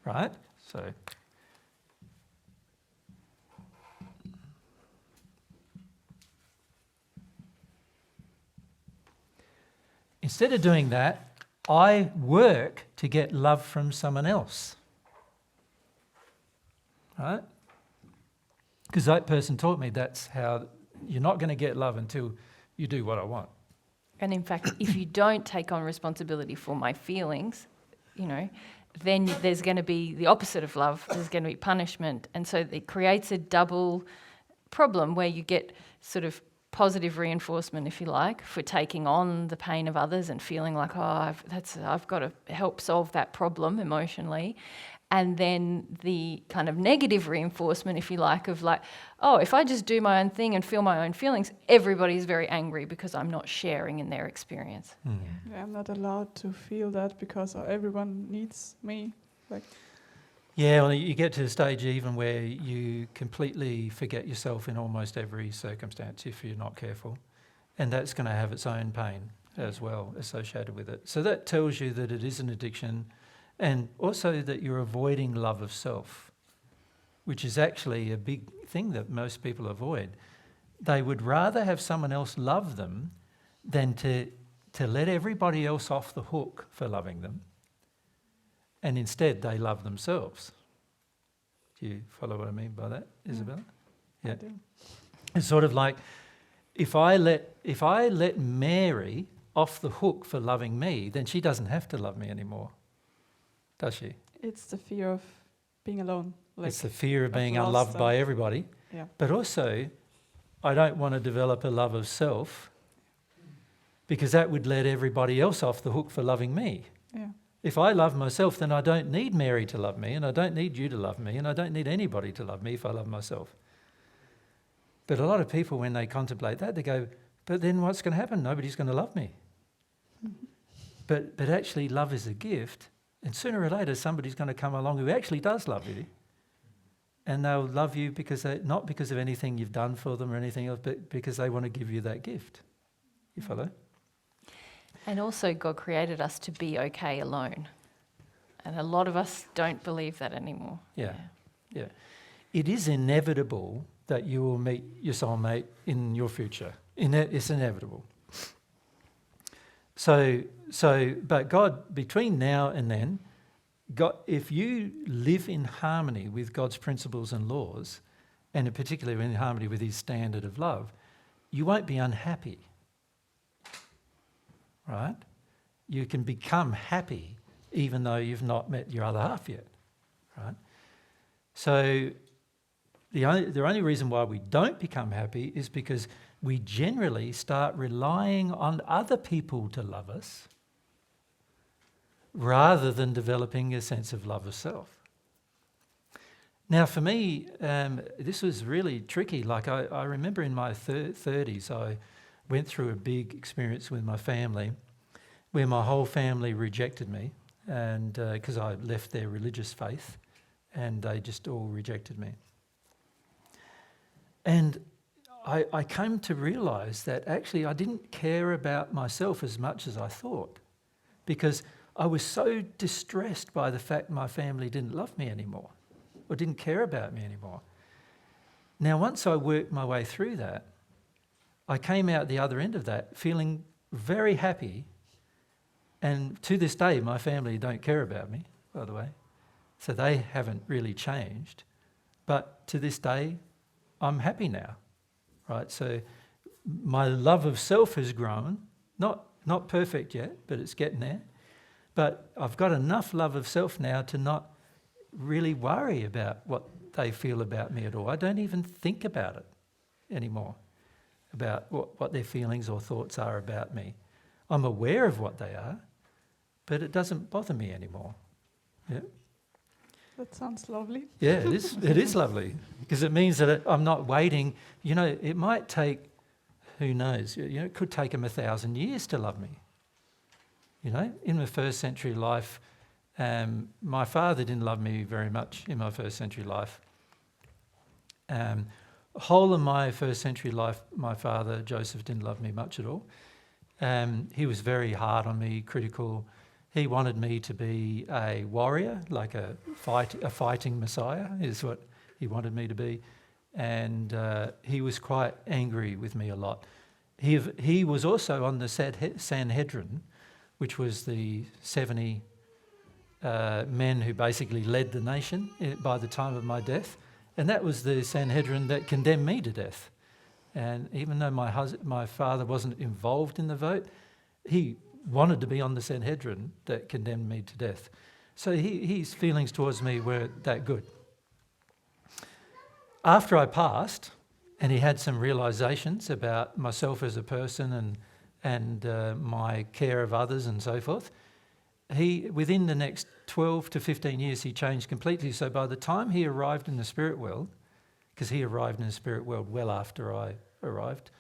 right? So, instead of doing that, I work to get love from someone else, right? Because that person taught me that's how you're not going to get love until you do what I want.
And in fact, if you don't take on responsibility for my feelings, then there's going to be the opposite of love. There's going to be punishment. And so it creates a double problem where you get sort of positive reinforcement, if you like, for taking on the pain of others and feeling like, I've got to help solve that problem emotionally. And then the kind of negative reinforcement, if you like, of like, if I just do my own thing and feel my own feelings, everybody's very angry because I'm not sharing in their experience.
Mm.
Yeah, I'm not allowed to feel that because everyone needs me.
Yeah, well, you get to a stage even where you completely forget yourself in almost every circumstance if you're not careful. And that's going to have its own pain as well associated with it. So that tells you that it is an addiction, and also that you're avoiding love of self, which is actually a big thing that most people avoid. They would rather have someone else love them than to let everybody else off the hook for loving them. And instead, they love themselves. Do you follow what I mean by that, Isabella? Yeah.
I do.
It's sort of like, if I let Mary off the hook for loving me, then she doesn't have to love me anymore, does she?
It's the fear of being alone.
It's the fear of being
lost
unloved
them.
by everybody.
Yeah.
But also, I don't want to develop a love of self, because that would let everybody else off the hook for loving me.
Yeah.
If I love myself, then I don't need Mary to love me, and I don't need you to love me, and I don't need anybody to love me if I love myself. But a lot of people, when they contemplate that, they go, but then what's going to happen? Nobody's going to love me. But actually, love is a gift, and sooner or later somebody's going to come along who actually does love you. and they'll love you not because of anything you've done for them or anything else, but because they want to give you that gift. You follow?
And also God created us to be okay alone. And a lot of us don't believe that anymore.
Yeah. It is inevitable that you will meet your soulmate in your future. It's inevitable. But God, between now and then, if you live in harmony with God's principles and laws, and in particular in harmony with his standard of love, you won't be unhappy, right? You can become happy even though you've not met your other half yet, right? So the only reason why we don't become happy is because we generally start relying on other people to love us rather than developing a sense of love of self. Now, for me, this was really tricky. Like I remember in my 30s, I went through a big experience with my family where my whole family rejected me, and because I left their religious faith, and they just all rejected me. And I came to realise that actually I didn't care about myself as much as I thought, because I was so distressed by the fact my family didn't love me anymore or didn't care about me anymore. Now, once I worked my way through that, I came out the other end of that feeling very happy. And to this day, my family don't care about me, by the way. So they haven't really changed. But to this day, I'm happy now, right? So my love of self has grown. Not perfect yet, but it's getting there. But I've got enough love of self now to not really worry about what they feel about me at all. I don't even think about it anymore, about what their feelings or thoughts are about me. I'm aware of what they are, but it doesn't bother me anymore. Yeah.
That sounds lovely.
Yeah, it is lovely, because it means that I'm not waiting. You know, it might take, who knows, it could take them 1,000 years to love me. You know, in my first century life, my father didn't love me very much in my first century life. Whole of my first century life, my father, Joseph, didn't love me much at all. He was very hard on me, critical. He wanted me to be a warrior, like a fighting messiah is what he wanted me to be. And he was quite angry with me a lot. He was also on the Sanhedrin, which was the 70 men who basically led the nation by the time of my death. And that was the Sanhedrin that condemned me to death. And even though my father wasn't involved in the vote, he wanted to be on the Sanhedrin that condemned me to death. So his feelings towards me weren't that good. After I passed, and he had some realizations about myself as a person and my care of others and so forth, within the next 12 to 15 years, he changed completely. So by the time he arrived in the spirit world, because he arrived in the spirit world well after I arrived,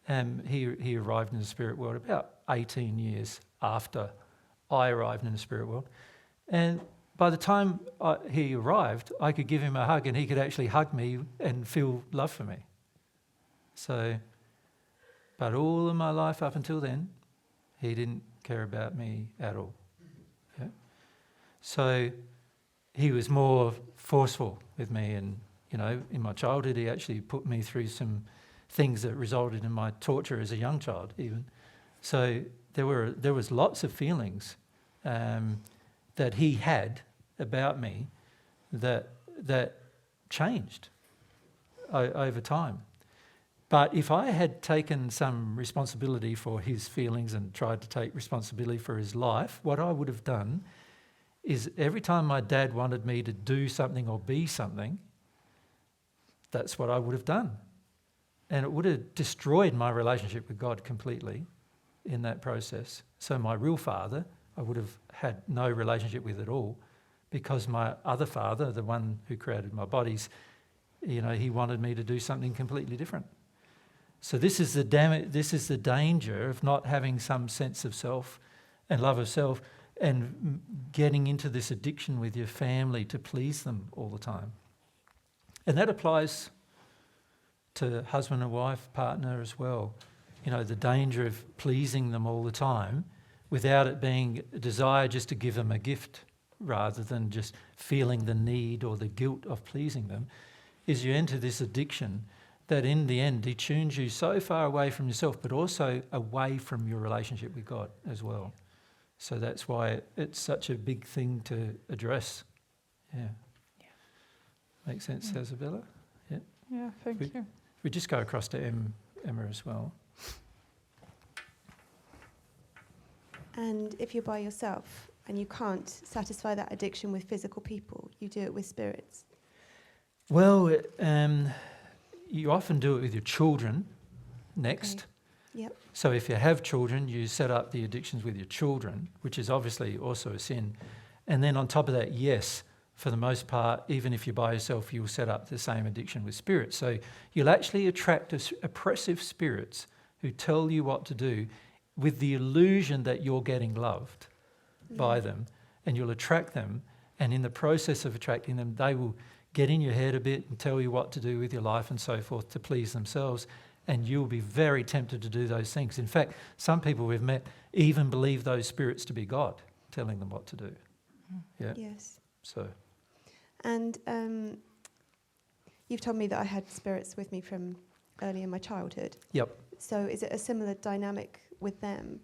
he arrived in the spirit world about 18 years after I arrived in the spirit world. And by the time he arrived, I could give him a hug and he could actually hug me and feel love for me. So, but all of my life up until then, he didn't care about me at all. Yeah? So he was more forceful with me, and in my childhood he actually put me through some things that resulted in my torture as a young child even. So there was lots of feelings that he had about me that changed over time. But if I had taken some responsibility for his feelings and tried to take responsibility for his life, what I would have done is every time my dad wanted me to do something or be something, that's what I would have done. And it would have destroyed my relationship with God completely in that process. So my real father, I would have had no relationship with at all, because my other father, the one who created my bodies, he wanted me to do something completely different. So this is the danger of not having some sense of self and love of self and getting into this addiction with your family to please them all the time. And that applies to husband and wife, partner as well. You know, the danger of pleasing them all the time without it being a desire just to give them a gift rather than just feeling the need or the guilt of pleasing them, is you enter this addiction that in the end detunes you so far away from yourself, but also away from your relationship with God as well. So that's why it's such a big thing to address. Yeah. Makes sense, Isabella? Yeah.
Yeah, thank you.
We just go across to Emma as well.
And if you're by yourself and you can't satisfy that addiction with physical people, you do it with spirits.
Well, you often do it with your children next.
Okay. Yep.
So if you have children, you set up the addictions with your children, which is obviously also a sin. And then on top of that, yes, for the most part, even if you're by yourself, you'll set up the same addiction with spirits. So you'll actually attract oppressive spirits who tell you what to do with the illusion that you're getting loved by them, and you'll attract them. And in the process of attracting them, they will get in your head a bit and tell you what to do with your life and so forth to please themselves. And you'll be very tempted to do those things. In fact, some people we've met even believe those spirits to be God, telling them what to do. Yeah.
Yes.
So.
And you've told me that I had spirits with me from early in my childhood.
Yep.
So is it a similar dynamic with them?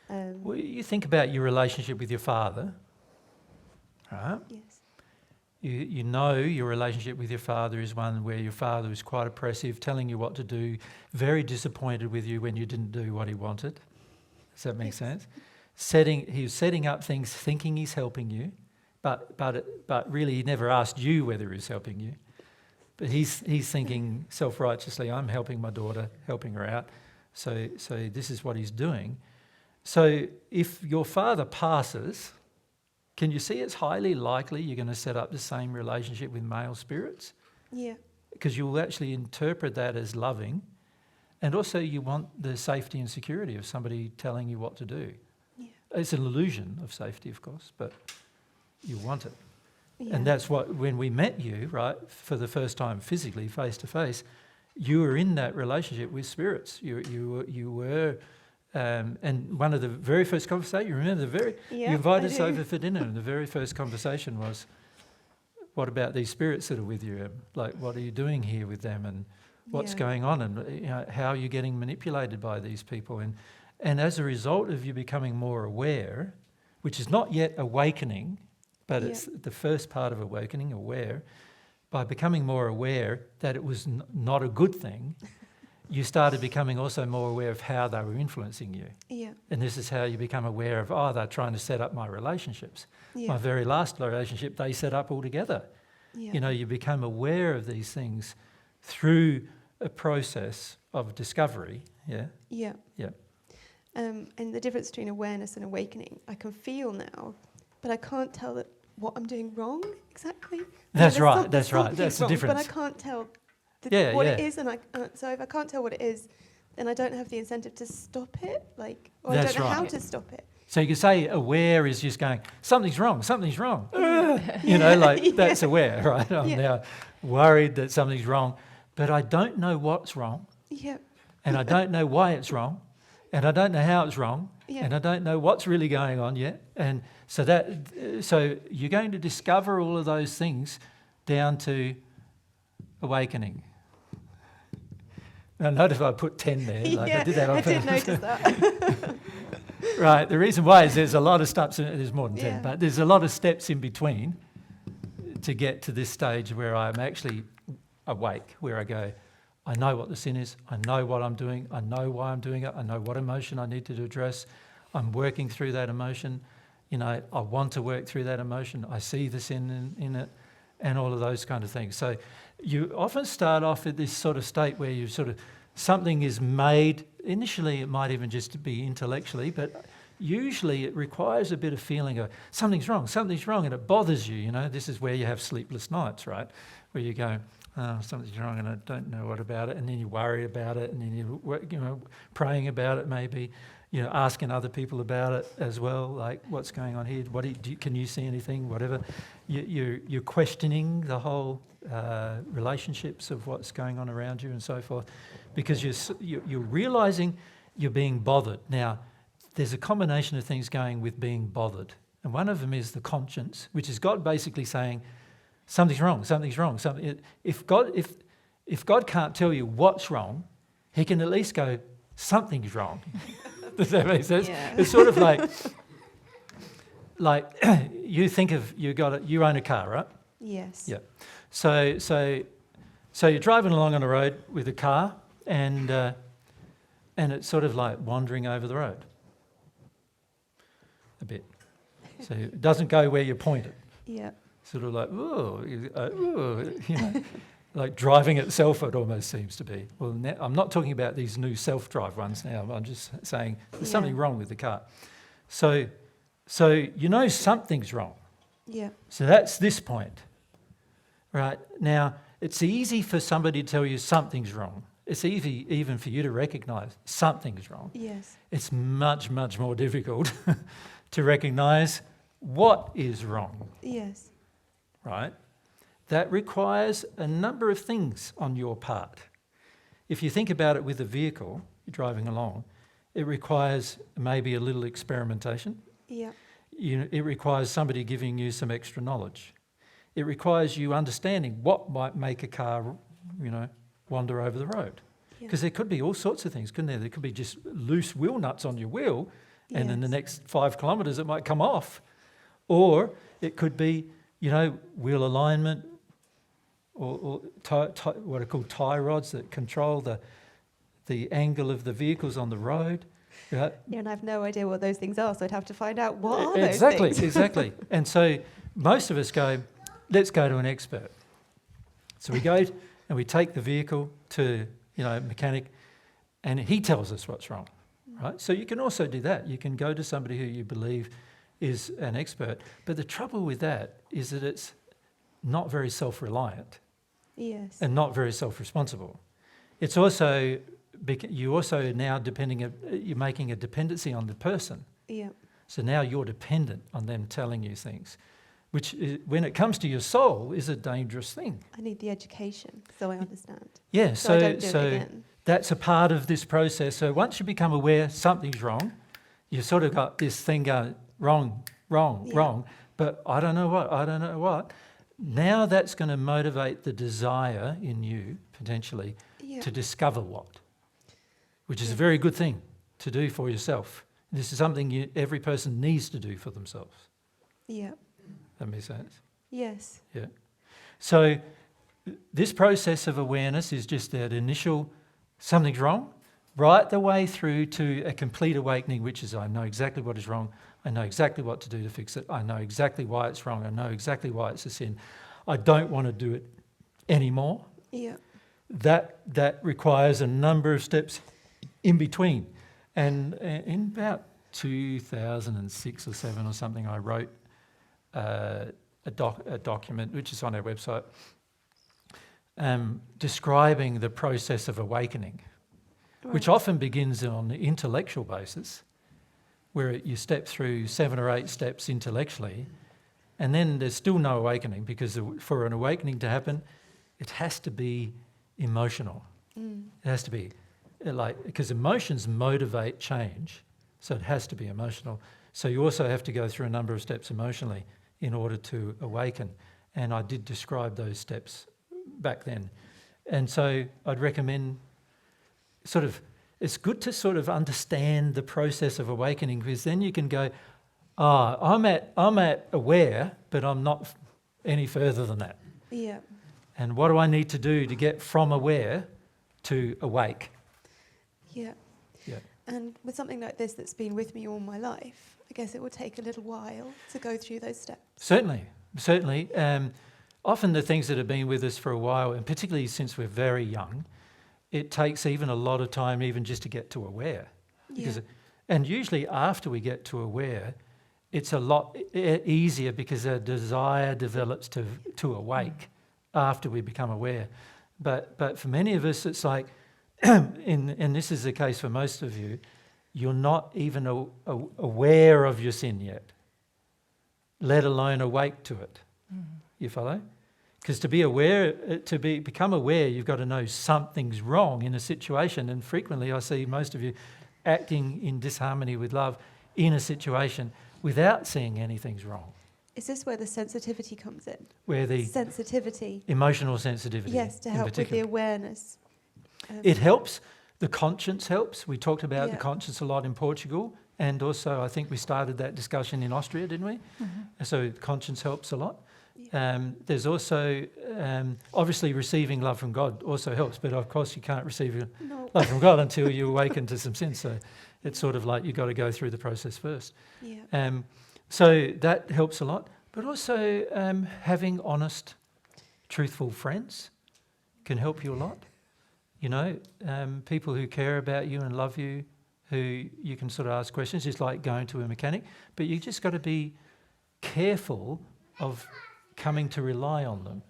Well, you think about your relationship with your father, right?
Yes.
You know your relationship with your father is one where your father was quite oppressive, telling you what to do, very disappointed with you when you didn't do what he wanted. Does that make sense? He was setting up things thinking he's helping you, but really he never asked you whether he was helping you. But he's thinking self-righteously, I'm helping my daughter, helping her out. So this is what he's doing. So if your father passes, can you see it's highly likely you're going to set up the same relationship with male spirits?
Yeah.
Because you'll actually interpret that as loving, and also you want the safety and security of somebody telling you what to do.
Yeah.
It's an illusion of safety, of course, but you want it.
Yeah.
And that's what, when we met you, right, for the first time physically, face to face, you were in that relationship with spirits. You were, and one of the very first conversations, you remember you invited us over for dinner, and the very first conversation was, what about these spirits that are with you? Like, what are you doing here with them, and what's going on, and how are you getting manipulated by these people? And as a result of you becoming more aware, which is not yet awakening, but it's the first part of awakening, aware. By becoming more aware that it was not a good thing, you started becoming also more aware of how they were influencing you.
Yeah.
And this is how you become aware of, they're trying to set up my relationships.
Yeah.
My very last relationship, they set up altogether.
Yeah.
You know, you become aware of these things through a process of discovery. Yeah.
Yeah.
Yeah.
And the difference between awareness and awakening, I can feel now, but I can't tell what I'm doing wrong exactly.
That's
There's
right. That's
something
right. That's the
wrong,
difference.
But I can't tell
Yeah.
what it is, and so if I can't tell what it is, then I don't have the incentive to stop it, or I
That's
don't know how
right.
to stop it.
So you could say aware is just going, something's wrong. You know, like that's aware, right? I'm now worried that something's wrong, but I don't know what's wrong,
Yeah.
and I don't know why it's wrong, and I don't know how it's wrong, and I don't know what's really going on yet. And so you're going to discover all of those things down to awakening. Now, notice I put 10 there. Like I did that on
I did
purpose.
notice that.
Right, the reason why is there's a lot of steps, there's more than 10,
Yeah.
but there's a lot of steps in between to get to this stage where I'm actually awake, where I go, I know what the sin is, I know what I'm doing, I know why I'm doing it, I know what emotion I need to address, I'm working through that emotion, you know, I want to work through that emotion, I see the sin in it, and all of those kind of things. So you often start off at this sort of state where you sort of, something is made, initially it might even just be intellectually, but usually it requires a bit of feeling of something's wrong, and it bothers you, you know. This is where you have sleepless nights, right? Where you go, something's wrong and I don't know what about it, and then you worry about it, and then you know, praying about it maybe, asking other people about it as well, like what's going on here, can you see anything, whatever. You're questioning the whole relationships of what's going on around you and so forth, because you're realising you're being bothered. Now, there's a combination of things going with being bothered, and one of them is the conscience, which is God basically saying, something's wrong, something's wrong. If God can't tell you what's wrong, he can at least go, something's wrong. Does that make sense?
Yeah.
It's sort of like you think of, you own a car, right?
Yes.
Yeah. So you're driving along on a road with a car, and it's sort of like wandering over the road a bit. So it doesn't go where you point it.
Yeah.
Sort of like, like driving itself, it almost seems to be. Well, now, I'm not talking about these new self-drive ones now. I'm just saying there's something wrong with the car. So something's wrong.
Yeah.
So that's this point. Right? Now, it's easy for somebody to tell you something's wrong. It's easy even for you to recognise something's wrong.
Yes.
It's much, much more difficult to recognise what is wrong.
Yes.
Right? That requires a number of things on your part. If you think about it with a vehicle, you're driving along, it requires maybe a little experimentation.
Yeah.
It requires somebody giving you some extra knowledge. It requires you understanding what might make a car, wander over the road. Because there could be all sorts of things, couldn't there? There could be just loose wheel nuts on your wheel, and in the next 5 kilometres it might come off. Or it could be, wheel alignment, or what are called tie rods that control the angle of the vehicles on the road.
Yeah, and I have no idea what those things are, so I'd have to find out what are those
Exactly,
things.
exactly. And so most of us go, let's go to an expert. So we go and we take the vehicle to, a mechanic, and he tells us what's wrong, right? So you can also do that. You can go to somebody who you believe is an expert. But the trouble with that is that it's not very self-reliant.
Yes.
And not very self-responsible. It's also, you're making a dependency on the person.
Yeah.
So now you're dependent on them telling you things, which when it comes to your soul is a dangerous thing.
I need the education so I understand.
Yeah,
So I don't do it again.
That's a part of this process. So once you become aware something's wrong, you've sort of got this thing going, wrong, but I don't know what. Now that's going to motivate the desire in you, potentially, to discover what, which is a very good thing to do for yourself. This is something every person needs to do for themselves.
Yeah.
That makes sense?
Yes.
Yeah. So this process of awareness is just that initial something's wrong, right the way through to a complete awakening, which is I know exactly what is wrong, I know exactly what to do to fix it, I know exactly why it's wrong, I know exactly why it's a sin. I don't want to do it anymore.
Yeah.
That requires a number of steps in between. And in about 2006 or 7 or something, I wrote a document, which is on our website, describing the process of awakening, which often begins on the intellectual basis, where you step through 7 or 8 steps intellectually, and then there's still no awakening, because for an awakening to happen, it has to be emotional. It has to be because emotions motivate change, so it has to be emotional. So you also have to go through a number of steps emotionally in order to awaken, and I did describe those steps back then. And so I'd recommend it's good to sort of understand the process of awakening, because then you can go, I'm at aware, but I'm not any further than that.
Yeah.
And what do I need to do to get from aware to awake?
Yeah.
Yeah.
And with something like this that's been with me all my life, I guess it will take a little while to go through those steps.
Certainly. Often the things that have been with us for a while, and particularly since we're very young, it takes even a lot of time even just to get to aware. And usually after we get to aware, it's a lot easier because a desire develops to awake after we become aware. But for many of us, it's like, and this is the case for most of you, you're not even aware of your sin yet, let alone awake to it. You follow? Because to be aware, become aware, you've got to know something's wrong in a situation. And frequently I see most of you acting in disharmony with love in a situation without seeing anything's wrong.
Is this where the sensitivity comes in?
Where the
Sensitivity.
emotional sensitivity.
Yes, to help with the awareness.
It helps. The conscience helps. We talked about the
Yeah.
conscience a lot in Portugal, and also I think we started that discussion in Austria, didn't we? So conscience helps a lot. There's also, obviously receiving love from God also helps, but of course you can't receive
No.
love from God until you awaken to some sin. So it's sort of like you've got to go through the process first.
Yeah.
So that helps a lot. But also having honest, truthful friends can help you a lot. You know, people who care about you and love you, who you can sort of ask questions, just like going to a mechanic. But you just got to be careful of coming to rely on them.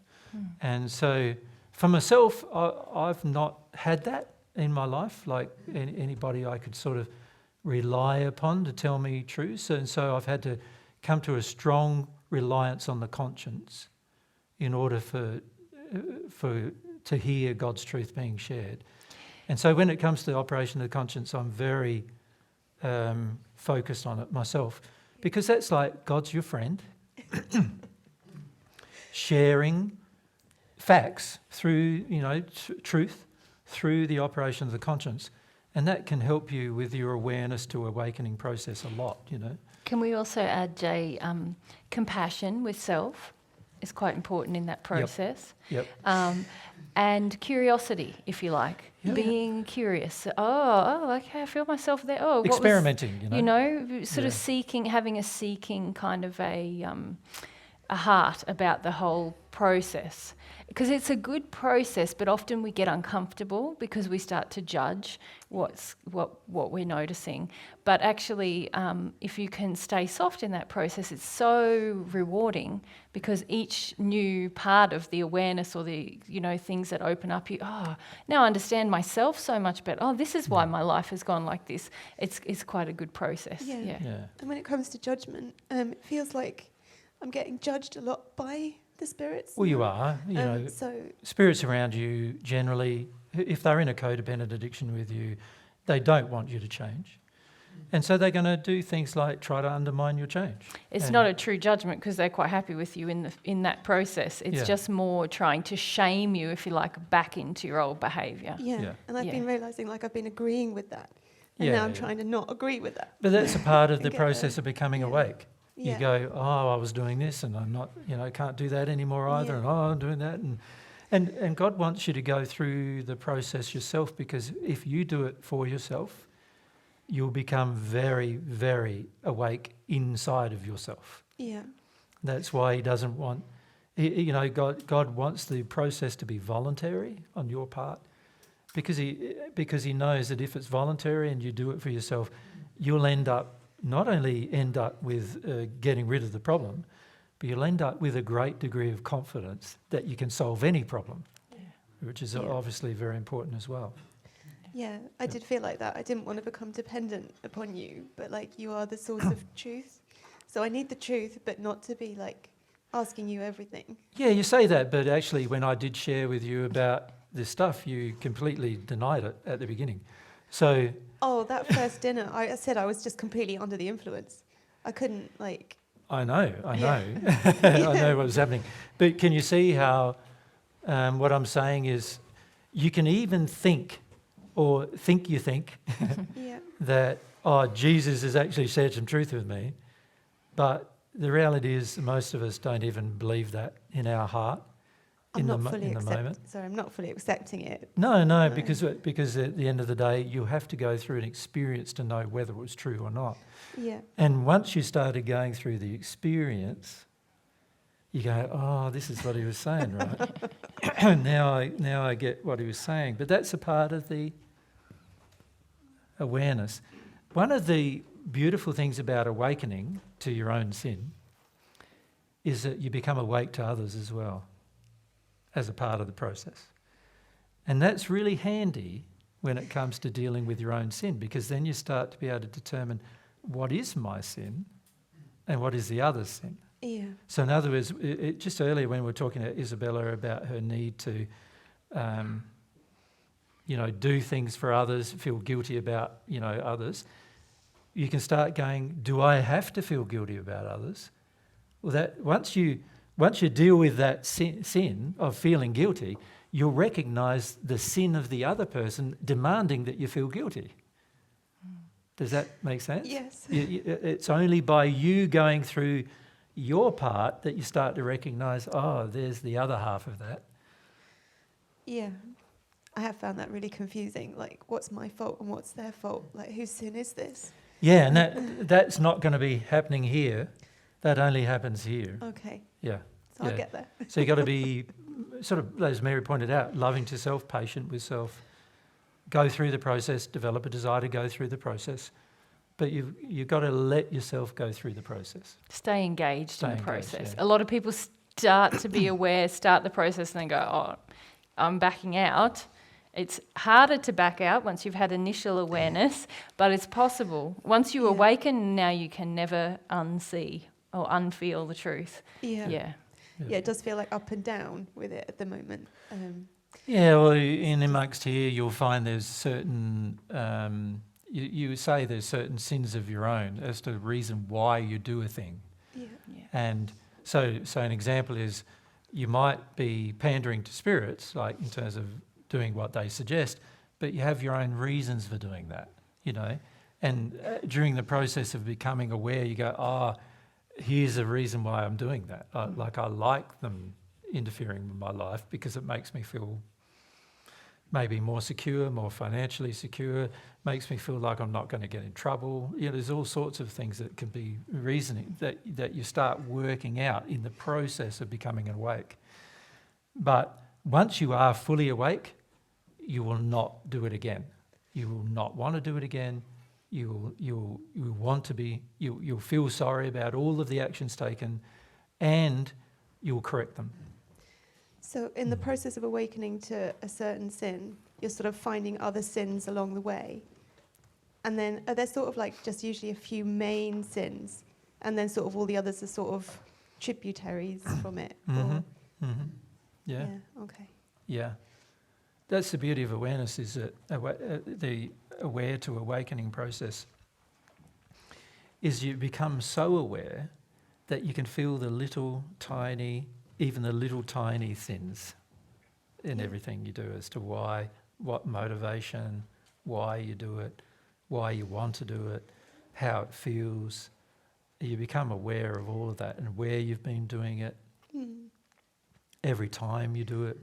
And so for myself, I've not had that in my life, like anybody I could sort of rely upon to tell me truths. And so I've had to come to a strong reliance on the conscience in order to hear God's truth being shared. And so when it comes to the operation of the conscience, I'm very focused on it myself, because that's like God's your friend, sharing facts through, truth through the operation of the conscience. And that can help you with your awareness to awakening process a lot,
Can we also add, Jay, compassion with self is quite important in that process.
Yep.
And curiosity, if you like,
Yep.
being curious. Okay, I feel myself there. Oh, what was-
Experimenting,
sort of seeking, having a seeking kind of a heart about the whole process. Because it's a good process, but often we get uncomfortable because we start to judge what we're noticing. But actually, if you can stay soft in that process, it's so rewarding, because each new part of the awareness or the things that open up, now I understand myself so much better. Oh, this is why my life has gone like this. It's quite a good process.
Yeah.
Yeah.
And when it comes to judgment, it feels like I'm getting judged a lot by the spirits.
Well, you are.
So
Spirits around you generally, if they're in a codependent addiction with you, they don't want you to change. And so they're going to do things like try to undermine your change.
It's
And-
not a true judgment, because they're quite happy with you in that process. It's
Yeah.
just more trying to shame you, if you like, back into your old behaviour.
Yeah.
And I've
Yeah.
been realising like I've been agreeing with that. And
Yeah,
now I'm
yeah.
trying to not agree with that.
But that's a part of the
And get
process
the-
of becoming
yeah.
awake.
Yeah.
You go, I was doing this and I'm not, can't do that anymore either.
Yeah.
And I'm doing that. And God wants you to go through the process yourself, because if you do it for yourself, you'll become very, very awake inside of yourself.
Yeah.
That's why he doesn't want, God wants the process to be voluntary on your part, because he knows that if it's voluntary and you do it for yourself, you'll not only end up with getting rid of the problem, but you'll end up with a great degree of confidence that you can solve any problem, which is obviously very important as well.
Yeah, I did feel like that. I didn't want to become dependent upon you, but like you are the source of truth. So I need the truth, but not to be like asking you everything.
Yeah, you say that, but actually when I did share with you about this stuff, you completely denied it at the beginning. So
That first dinner, I said I was just completely under the influence. I couldn't
I know.
Yeah.
I know what was happening. But can you see how what I'm saying is you can even think
yeah.
that, Jesus has actually shared some truth with me, but the reality is most of us don't even believe that in our heart
I'm not
in the moment.
Sorry, I'm not fully accepting it.
No, because at the end of the day, you have to go through an experience to know whether it was true or not.
Yeah.
And once you started going through the experience, you go, this is what he was saying, right? Now I get what he was saying. But that's a part of the awareness. One of the beautiful things about awakening to your own sin is that you become awake to others as well, as a part of the process. And that's really handy when it comes to dealing with your own sin, because then you start to be able to determine what is my sin and what is the other's sin.
Yeah.
So in other words, just earlier when we were talking to Isabella about her need to, do things for others, feel guilty about, others, you can start going, do I have to feel guilty about others? Well, that once you deal with that sin of feeling guilty, you'll recognise the sin of the other person demanding that you feel guilty. Does that make sense?
Yes.
It's only by you going through your part that you start to recognise, oh, there's the other half of that.
Yeah. I have found that really confusing. Like, what's my fault and what's their fault? Like, whose sin is this?
Yeah, and that's not going to be happening here. That only happens here.
Okay.
Yeah.
So I'll get there.
So you've got to be sort of, as Mary pointed out, loving to self, patient with self. Go through the process, develop a desire to go through the process. But you've got to let yourself go through the process.
Stay engaged
Stay
in the
engaged,
process.
yeah.
A lot of people start to be aware, start the process, and then go, oh, I'm backing out. It's harder to back out once you've had initial awareness, but it's possible. Once you awaken, now you can never unsee or unfeel the truth.
Yeah.
Yeah.
Yeah, it does feel like up and down with it at the moment.
Yeah, well, in amongst here, you'll find there's certain, you would say there's certain sins of your own as to the reason why you do a thing.
Yeah.
And so an example is you might be pandering to spirits, like in terms of doing what they suggest, but you have your own reasons for doing that, And during the process of becoming aware, you go, here's a reason why I'm doing that. I like them interfering with my life because it makes me feel maybe more secure, more financially secure, makes me feel like I'm not going to get in trouble. There's all sorts of things that can be reasoning that you start working out in the process of becoming awake. But once you are fully awake, you will not do it again. You will not want to do it again. You'll feel sorry about all of the actions taken, and you'll correct them.
So in the process of awakening to a certain sin, you're sort of finding other sins along the way. And then are there sort of like just usually a few main sins, and then sort of all the others are sort of tributaries from it?
Yeah.
Okay.
Yeah. That's the beauty of awareness, is that the aware to awakening process is you become so aware that you can feel the little tiny sins in everything you do as to why, what motivation, why you do it, why you want to do it, how it feels. You become aware of all of that and where you've been doing it, every time you do it,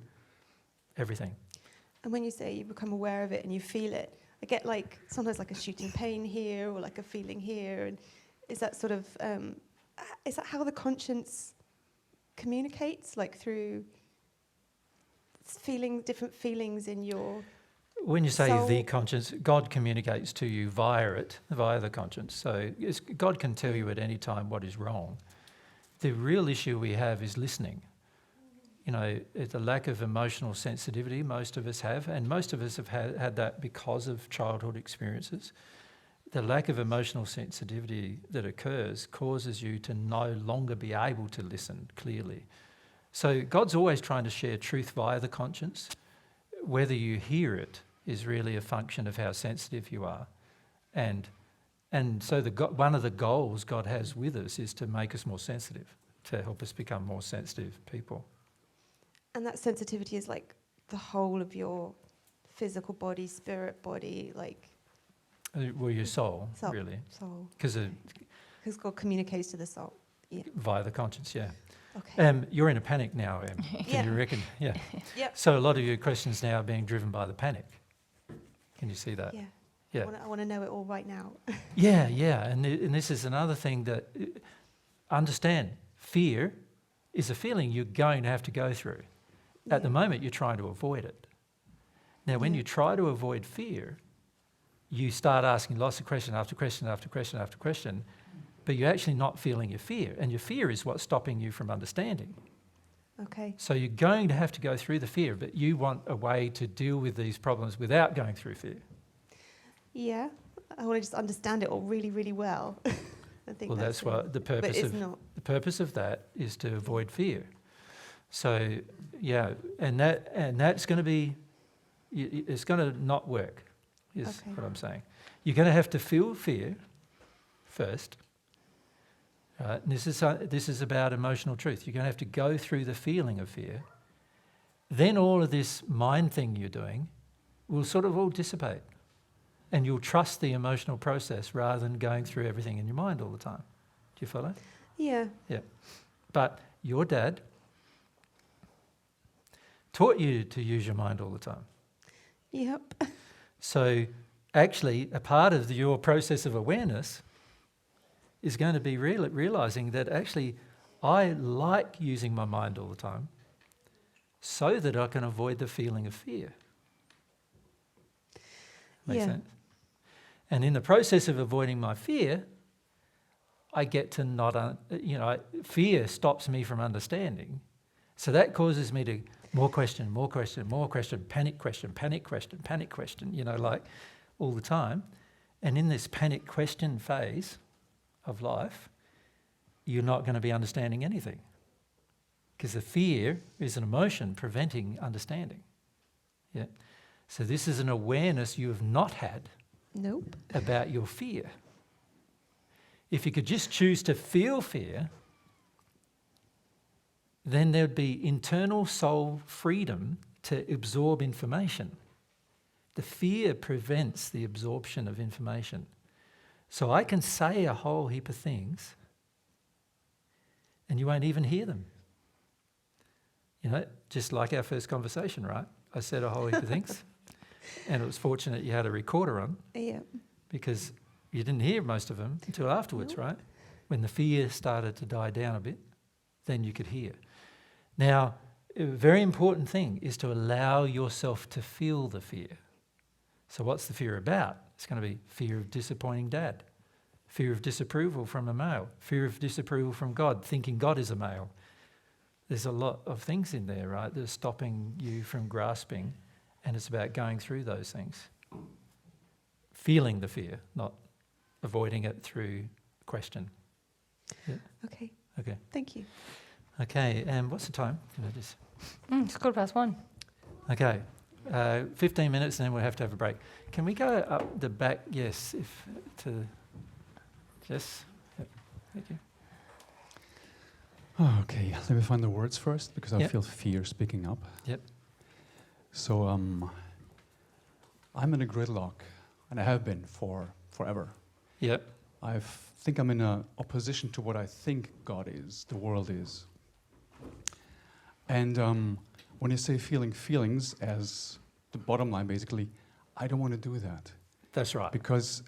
everything.
And when you say you become aware of it and you feel it, I get like sometimes like a shooting pain here or like a feeling here. And is that sort of, is that how the conscience communicates, like through different feelings in your
When you say
soul?
the conscience, God communicates to you via the conscience. So God can tell you at any time what is wrong. The real issue we have is listening. It's a lack of emotional sensitivity most of us have, and most of us have had that because of childhood experiences. The lack of emotional sensitivity that occurs causes you to no longer be able to listen clearly. So God's always trying to share truth via the conscience. Whether you hear it is really a function of how sensitive you are. And so one of the goals God has with us is to make us more sensitive, to help us become more sensitive people.
And that sensitivity is like the whole of your physical body, spirit body, like...
Well, your soul, really.
Soul.
Because
God communicates to the soul. Yeah.
Via the conscience, yeah.
Okay.
You're in a panic now, Em. Can you reckon? Yeah.
Yep.
So a lot of your questions now are being driven by the panic. Can you see that?
Yeah.
Yeah.
I want to know it all right now.
Yeah. And this is another thing that, understand, fear is a feeling you're going to have to go through. At the moment, you're trying to avoid it. Now, when you try to avoid fear, you start asking lots of question after question after question after question, but you're actually not feeling your fear. And your fear is what's stopping you from understanding.
Okay.
So you're going to have to go through the fear, but you want a way to deal with these problems without going through fear.
Yeah. I want to just understand it all really, really well. I think
Well, that's
it.
what the
But
purpose
it's
of
not.
the purpose of that is to avoid fear. So, yeah, and that's going to be, it's going to not work, is
Okay.
what I'm saying. You're going to have to feel fear first. Right? And this is about emotional truth. You're going to have to go through the feeling of fear. Then all of this mind thing you're doing will sort of all dissipate. And you'll trust the emotional process rather than going through everything in your mind all the time. Do you follow?
Yeah.
Yeah. But your dad taught you to use your mind all the time.
Yep.
So actually, a part of your process of awareness is going to be realizing that actually I like using my mind all the time so that I can avoid the feeling of fear. Make
Yeah.
sense? And in the process of avoiding my fear, I get to not, fear stops me from understanding. So that causes me to more question, panic question, like all the time. And in this panic question phase of life, you're not going to be understanding anything. Because the fear is an emotion preventing understanding. Yeah. So this is an awareness you have not had
Nope.
about your fear. If you could just choose to feel fear, then there'd be internal soul freedom to absorb information. The fear prevents the absorption of information. So I can say a whole heap of things and you won't even hear them. Just like our first conversation, right? I said a whole heap of things and it was fortunate you had a recorder on
Yeah.
because you didn't hear most of them until afterwards, right? When the fear started to die down a bit, then you could hear. Now, a very important thing is to allow yourself to feel the fear. So what's the fear about? It's going to be fear of disappointing dad, fear of disapproval from a male, fear of disapproval from God, thinking God is a male. There's a lot of things in there, right, that are stopping you from grasping, and it's about going through those things. Feeling the fear, not avoiding it through question. Yeah.
Okay.
Okay.
Thank you.
Okay, and what's the time? Can I just...
It's 1:15.
Okay, 15 minutes and then we'll have to have a break. Can we go up the back? Yes, to Jess. Yep. Thank you.
Okay, let me find the words first because I
Yep.
feel fear speaking up.
Yep.
So I'm in a gridlock, and I have been for forever.
Yep.
I think I'm in a opposition to what I think God is, the world is. And when you say feeling feelings as the bottom line, basically, I don't want to do that
That's right.
because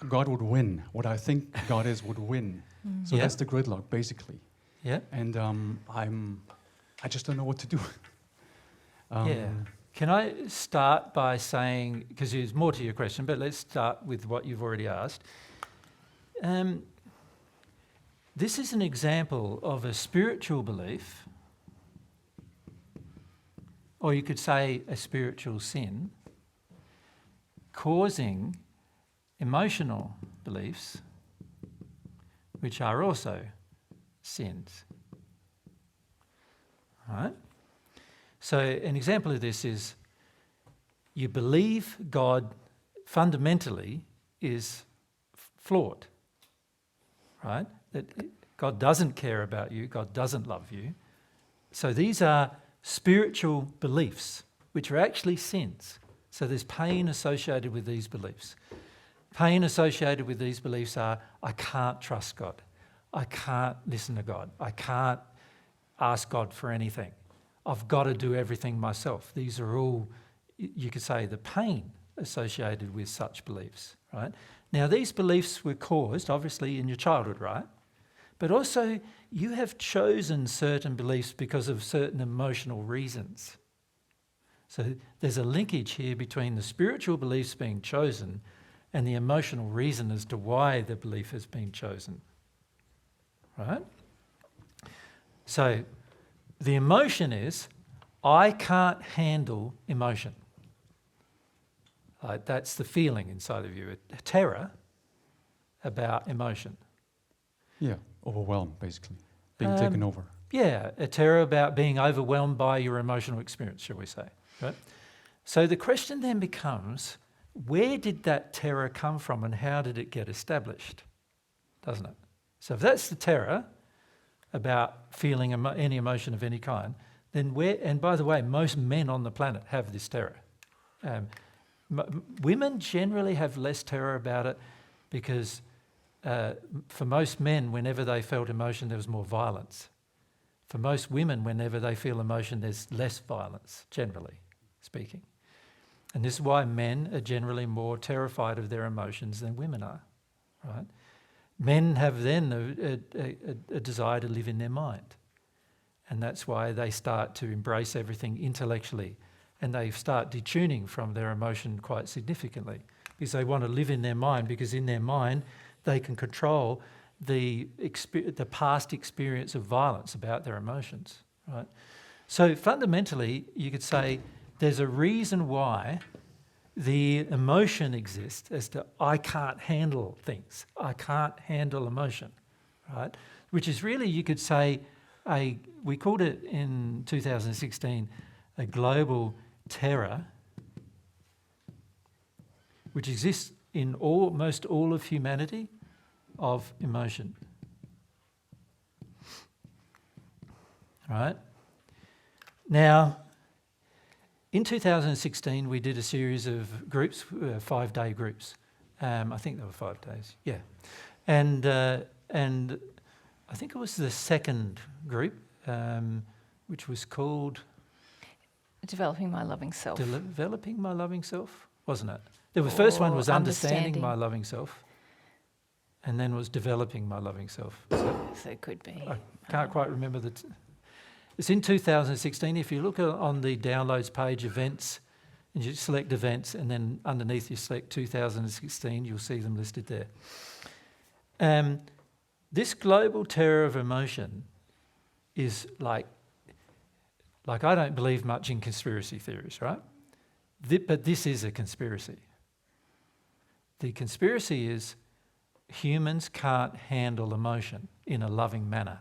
God would win. What I think God is would win. So
Yeah.
that's the gridlock, basically.
Yeah.
And I just don't know what to do.
Yeah. Can I start by saying, because there's more to your question, but let's start with what you've already asked. This is an example of a spiritual belief, or you could say a spiritual sin, causing emotional beliefs, which are also sins. Right? So an example of this is you believe God fundamentally is flawed, right? That God doesn't care about you, God doesn't love you. So these are spiritual beliefs, which are actually sins. So there's pain associated with these beliefs. Pain associated with these beliefs are, I can't trust God. I can't listen to God. I can't ask God for anything. I've got to do everything myself. These are all, you could say, the pain associated with such beliefs, right? Now, these beliefs were caused, obviously, in your childhood, right? But also, you have chosen certain beliefs because of certain emotional reasons. So there's a linkage here between the spiritual beliefs being chosen and the emotional reason as to why the belief has been chosen, right? So The emotion is, I can't handle emotion. That's the feeling inside of you, a terror about emotion.
Yeah, overwhelmed, basically. Being taken over.
Yeah, a terror about being overwhelmed by your emotional experience, shall we say. Right? So the question then becomes, where did that terror come from and how did it get established? Doesn't it? So if that's the terror about feeling any emotion of any kind, then and by the way, most men on the planet have this terror. Women generally have less terror about it because for most men, whenever they felt emotion, there was more violence. For most women, whenever they feel emotion, there's less violence, generally speaking. And this is why men are generally more terrified of their emotions than women are, right? Men have then a desire to live in their mind. And that's why they start to embrace everything intellectually and they start detuning from their emotion quite significantly because they want to live in their mind, because in their mind they can control the past experience of violence about their emotions, right? So fundamentally, you could say there's a reason why the emotion exists as to I can't handle things. I can't handle emotion, right? Which is really, you could say, we called it in 2016 a global terror, which exists in almost all of humanity, of emotion. Right? Now, in 2016, we did a series of groups, 5-day groups. I think there were 5 days, yeah. And I think it was the second group, which was called...
Developing My Loving Self.
Developing My Loving Self, wasn't it? The first one was Understanding My Loving Self, and then was Developing My Loving Self.
So it could be.
I can't quite remember it's in 2016. If you look on the downloads page, events, and you select events, and then underneath you select 2016, you'll see them listed there. This global terror of emotion is like I don't believe much in conspiracy theories, right? But this is a conspiracy. The conspiracy is humans can't handle emotion in a loving manner.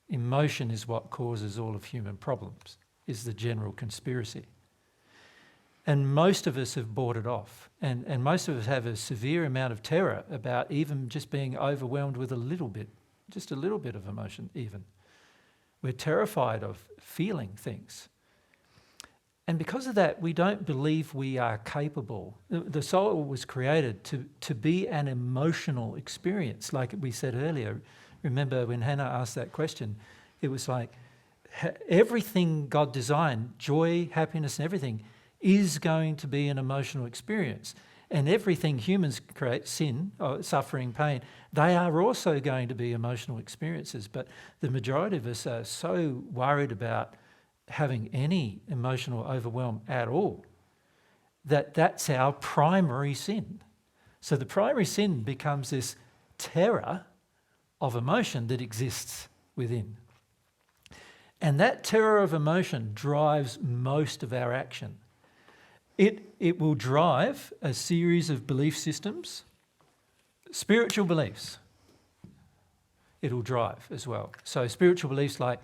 Emotion is what causes all of human problems, is the general conspiracy. And most of us have bought it off. And most of us have a severe amount of terror about even just being overwhelmed with a little bit, just a little bit of emotion even. We're terrified of feeling things. And because of that, we don't believe we are capable. The soul was created to be an emotional experience, like we said earlier. Remember when Hannah asked that question, it was like everything God designed, joy, happiness and everything, is going to be an emotional experience. And everything humans create, sin, suffering, pain, they are also going to be emotional experiences. But the majority of us are so worried about having any emotional overwhelm at all that that's our primary sin. So the primary sin becomes this terror of emotion that exists within. And that terror of emotion drives most of our action. It will drive a series of belief systems, spiritual beliefs. It'll drive as well. So spiritual beliefs like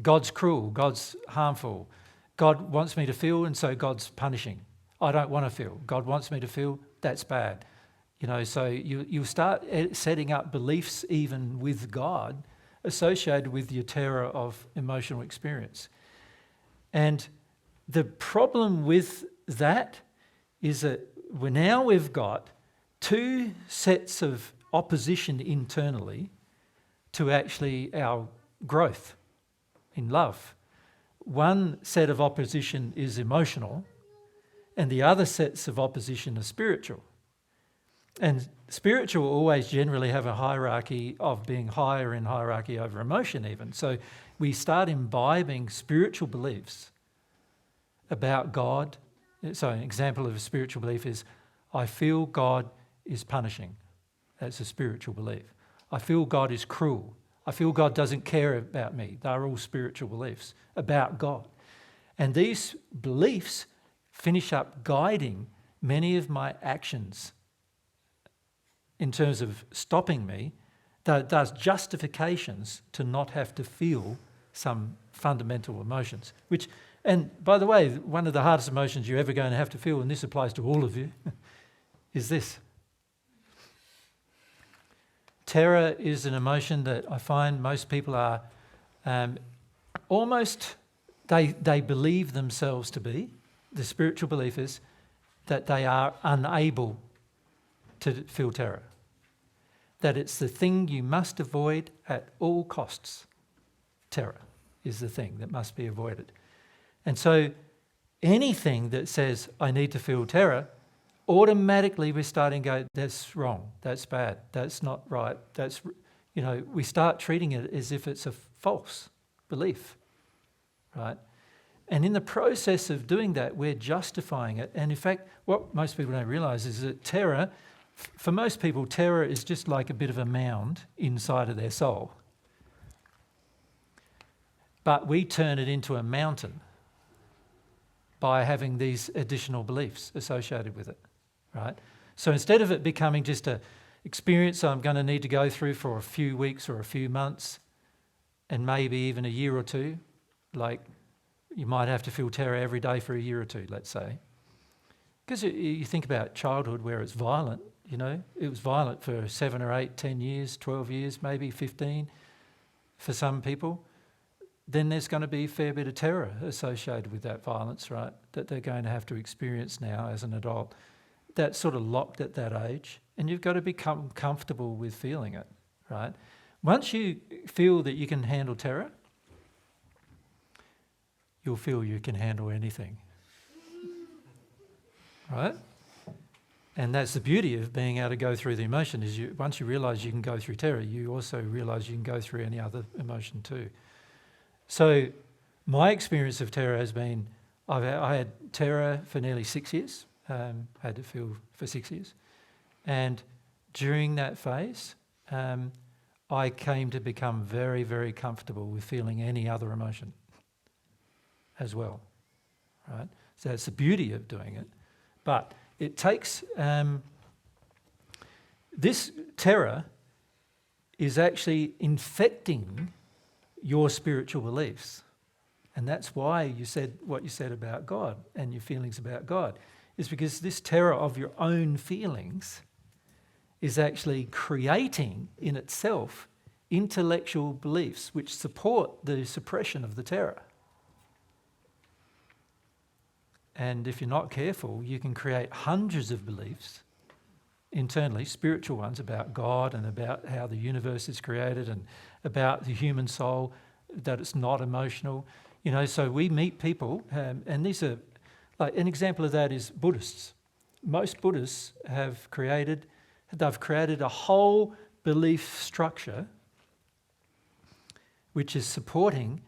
God's cruel, God's harmful, God wants me to feel and so God's punishing. I don't want to feel. God wants me to feel, that's bad. You know, so you start setting up beliefs even with God associated with your terror of emotional experience. And the problem with that is that we've got 2 sets of opposition internally to actually our growth in love. One set of opposition is emotional, and the other sets of opposition are spiritual. And spiritual always generally have a hierarchy of being higher in hierarchy over emotion even. So we start imbibing spiritual beliefs about God. So an example of a spiritual belief is, I feel God is punishing. That's a spiritual belief. I feel God is cruel. I feel God doesn't care about me. They're all spiritual beliefs about God. And these beliefs finish up guiding many of my actions in terms of stopping me. There's justifications to not have to feel some fundamental emotions. And by the way, one of the hardest emotions you're ever going to have to feel, and this applies to all of you, is this. Terror is an emotion that I find most people are almost, they believe themselves to be, the spiritual belief is that they are unable to feel terror. That it's the thing you must avoid at all costs. Terror is the thing that must be avoided. And so anything that says, I need to feel terror, automatically we're starting to go, that's wrong, that's bad, that's not right, we start treating it as if it's a false belief, right? And in the process of doing that, we're justifying it. And in fact, what most people don't realise is that terror, for most people, terror is just like a bit of a mound inside of their soul. But we turn it into a mountain by having these additional beliefs associated with it, right? So instead of it becoming just an experience I'm going to need to go through for a few weeks or a few months, and maybe even a year or two, like you might have to feel terror every day for a year or two, let's say. Because you think about childhood where it's violent, it was violent for 7 or 8, 10 years, 12 years, maybe 15 for some people. Then there's going to be a fair bit of terror associated with that violence, right, that they're going to have to experience now as an adult. That's sort of locked at that age, and you've got to become comfortable with feeling it, right? Once you feel that you can handle terror, you'll feel you can handle anything, right? And that's the beauty of being able to go through the emotion, is once you realise you can go through terror, you also realise you can go through any other emotion too. So my experience of terror has been, I had terror for nearly 6 years, had to feel for 6 years. And during that phase, I came to become very, very comfortable with feeling any other emotion as well, right? So that's the beauty of doing it. But it takes, this terror is actually infecting your spiritual beliefs. And that's why you said what you said about God and your feelings about God, is because this terror of your own feelings is actually creating in itself intellectual beliefs which support the suppression of the terror. And if you're not careful, you can create hundreds of beliefs internally, spiritual ones, about God and about how the universe is created and about the human soul, that it's not emotional. So we meet people, and these are, like an example of that is Buddhists. Most Buddhists have created a whole belief structure which is supporting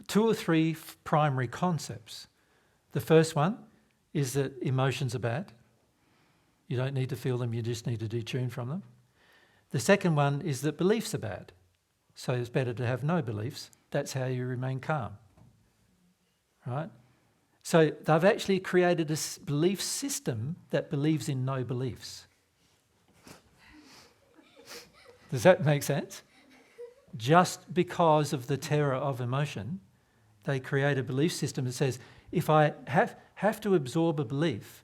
2 or 3 primary concepts. The first one is that emotions are bad. You don't need to feel them, you just need to detune from them. The second one is that beliefs are bad. So it's better to have no beliefs. That's how you remain calm, right? So they've actually created a belief system that believes in no beliefs. Does that make sense? Just because of the terror of emotion, they create a belief system that says, if I have to absorb a belief,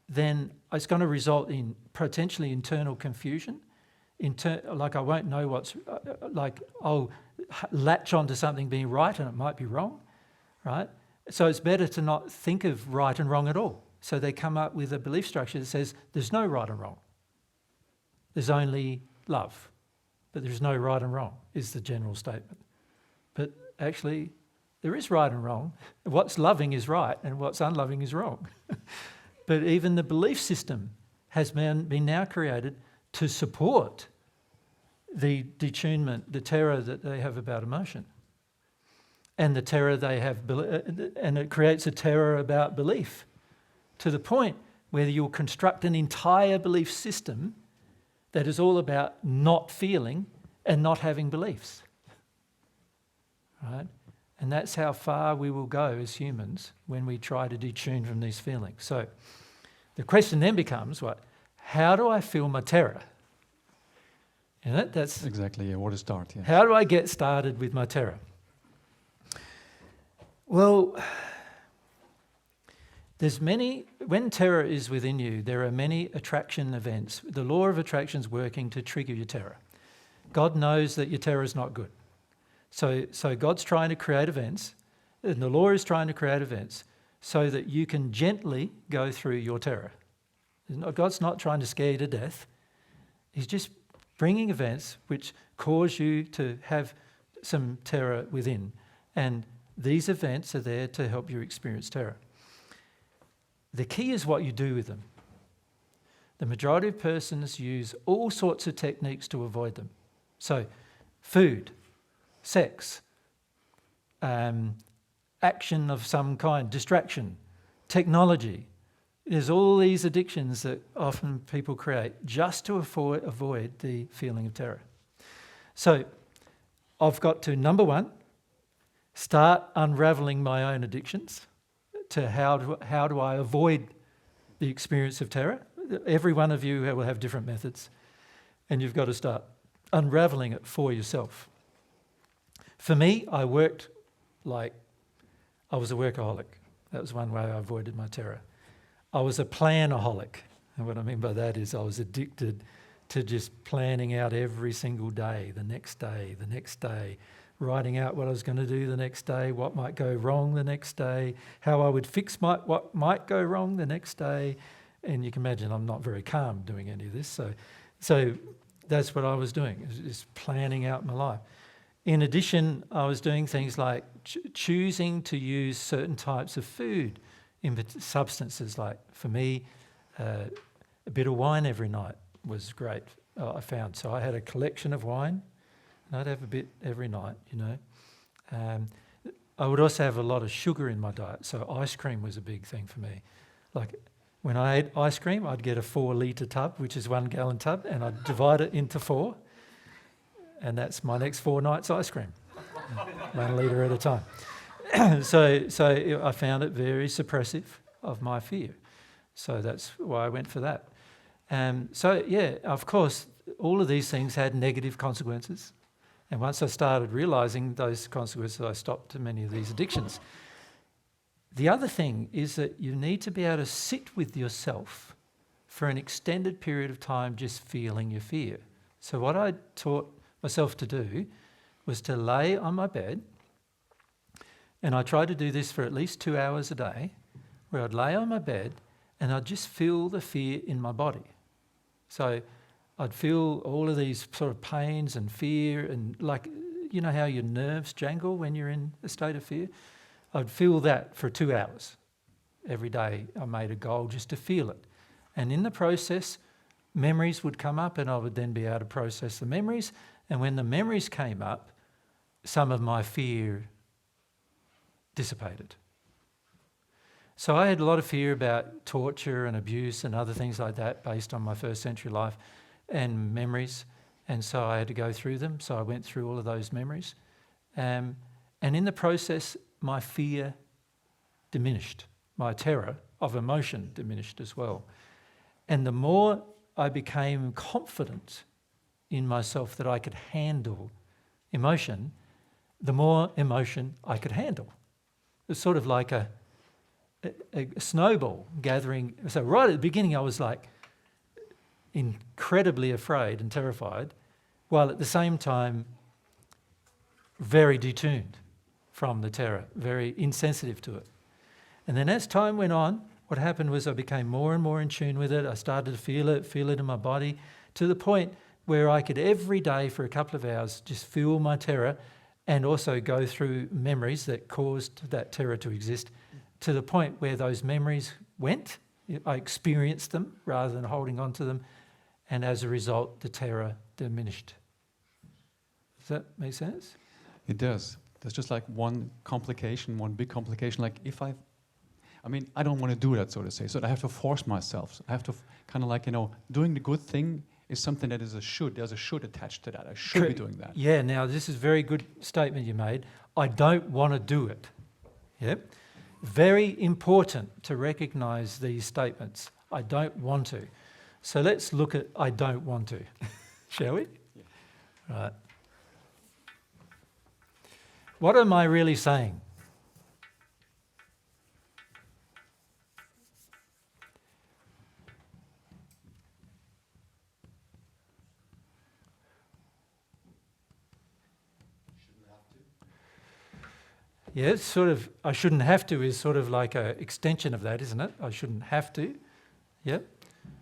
then it's going to result in potentially internal confusion. Like I won't know what's, I'll latch onto something being right and it might be wrong, right? So it's better to not think of right and wrong at all. So they come up with a belief structure that says there's no right and wrong. There's only love, but there's no right and wrong, is the general statement. But actually, there is right and wrong. What's loving is right and what's unloving is wrong. But even the belief system has been now created to support the detunement, the terror that they have about emotion. And the terror they have, and it creates a terror about belief, to the point where you'll construct an entire belief system that is all about not feeling and not having beliefs. Right? And that's how far we will go as humans when we try to detune from these feelings. So the question then becomes, what? How do I feel my terror? And that's
Exactly, yeah, where to start, yeah.
how do I get started with my terror? Well, when terror is within you, there are many attraction events. The law of attraction is working to trigger your terror. God knows that your terror is not good. So God's trying to create events, and the law is trying to create events so that you can gently go through your terror. God's not trying to scare you to death. He's just bringing events which cause you to have some terror within. And these events are there to help you experience terror. The key is what you do with them. The majority of persons use all sorts of techniques to avoid them. So, food, sex, action of some kind, distraction, technology. There's all these addictions that often people create just to avoid the feeling of terror. So I've got to, number one, start unravelling my own addictions to how do I avoid the experience of terror. Every one of you will have different methods, and you've got to start unravelling it for yourself. For me, I worked like I was a workaholic. That was one way I avoided my terror. I was a planaholic. And what I mean by that is I was addicted to just planning out every single day, the next day, writing out what I was going to do the next day, what might go wrong the next day, how I would fix what might go wrong the next day. And you can imagine I'm not very calm doing any of this. So that's what I was doing, just planning out my life. In addition, I was doing things like choosing to use certain types of food, substances. Like for me, a bit of wine every night was great, I found. So I had a collection of wine, and I'd have a bit every night, you know. I would also have a lot of sugar in my diet, so ice cream was a big thing for me. Like when I ate ice cream, I'd get a 4-litre tub, which is 1 gallon tub, and I'd divide it into 4. And that's my next 4 nights ice cream, 1 litre at a time. So I found it very suppressive of my fear. So that's why I went for that. So yeah, of course, all of these things had negative consequences. And once I started realising those consequences, I stopped many of these addictions. The other thing is that you need to be able to sit with yourself for an extended period of time just feeling your fear. So what I taught myself to do was to lay on my bed, and I tried to do this for at least 2 hours a day, where I'd lay on my bed and I'd just feel the fear in my body. So I'd feel all of these sort of pains and fear, and like, you know how your nerves jangle when you're in a state of fear? I'd feel that for 2 hours. Every day I made a goal just to feel it. And in the process, memories would come up, and I would then be able to process the memories. And when the memories came up, some of my fear dissipated. So I had a lot of fear about torture and abuse and other things like that based on my first century life and memories. And so I had to go through them. So I went through all of those memories. And in the process, my fear diminished. My terror of emotion diminished as well. And the more I became confident in myself that I could handle emotion, the more emotion I could handle. It's sort of like a snowball gathering. So right at the beginning I was like incredibly afraid and terrified, while at the same time very detuned from the terror, very insensitive to it. And then as time went on, what happened was I became more and more in tune with it. I started to feel it in my body, to the point where I could every day for a couple of hours just feel my terror and also go through memories that caused that terror to exist, to the point where those memories went. I experienced them rather than holding on to them, and as a result, the terror diminished. Does that make sense?
It does. There's just like one big complication. Like I don't want to do that, so to say. So I have to force myself. I have to kind of like, doing the good thing is something that is a should. There's a should attached to that. I should be doing that.
Yeah, now this is a very good statement you made. I don't want to do it. Yep. Very important to recognise these statements. I don't want to. So let's look at I don't want to, shall we?
Yeah.
Right. What am I really saying? Yeah, it's sort of, I shouldn't have to is sort of like an extension of that, isn't it? I shouldn't have to. Yep.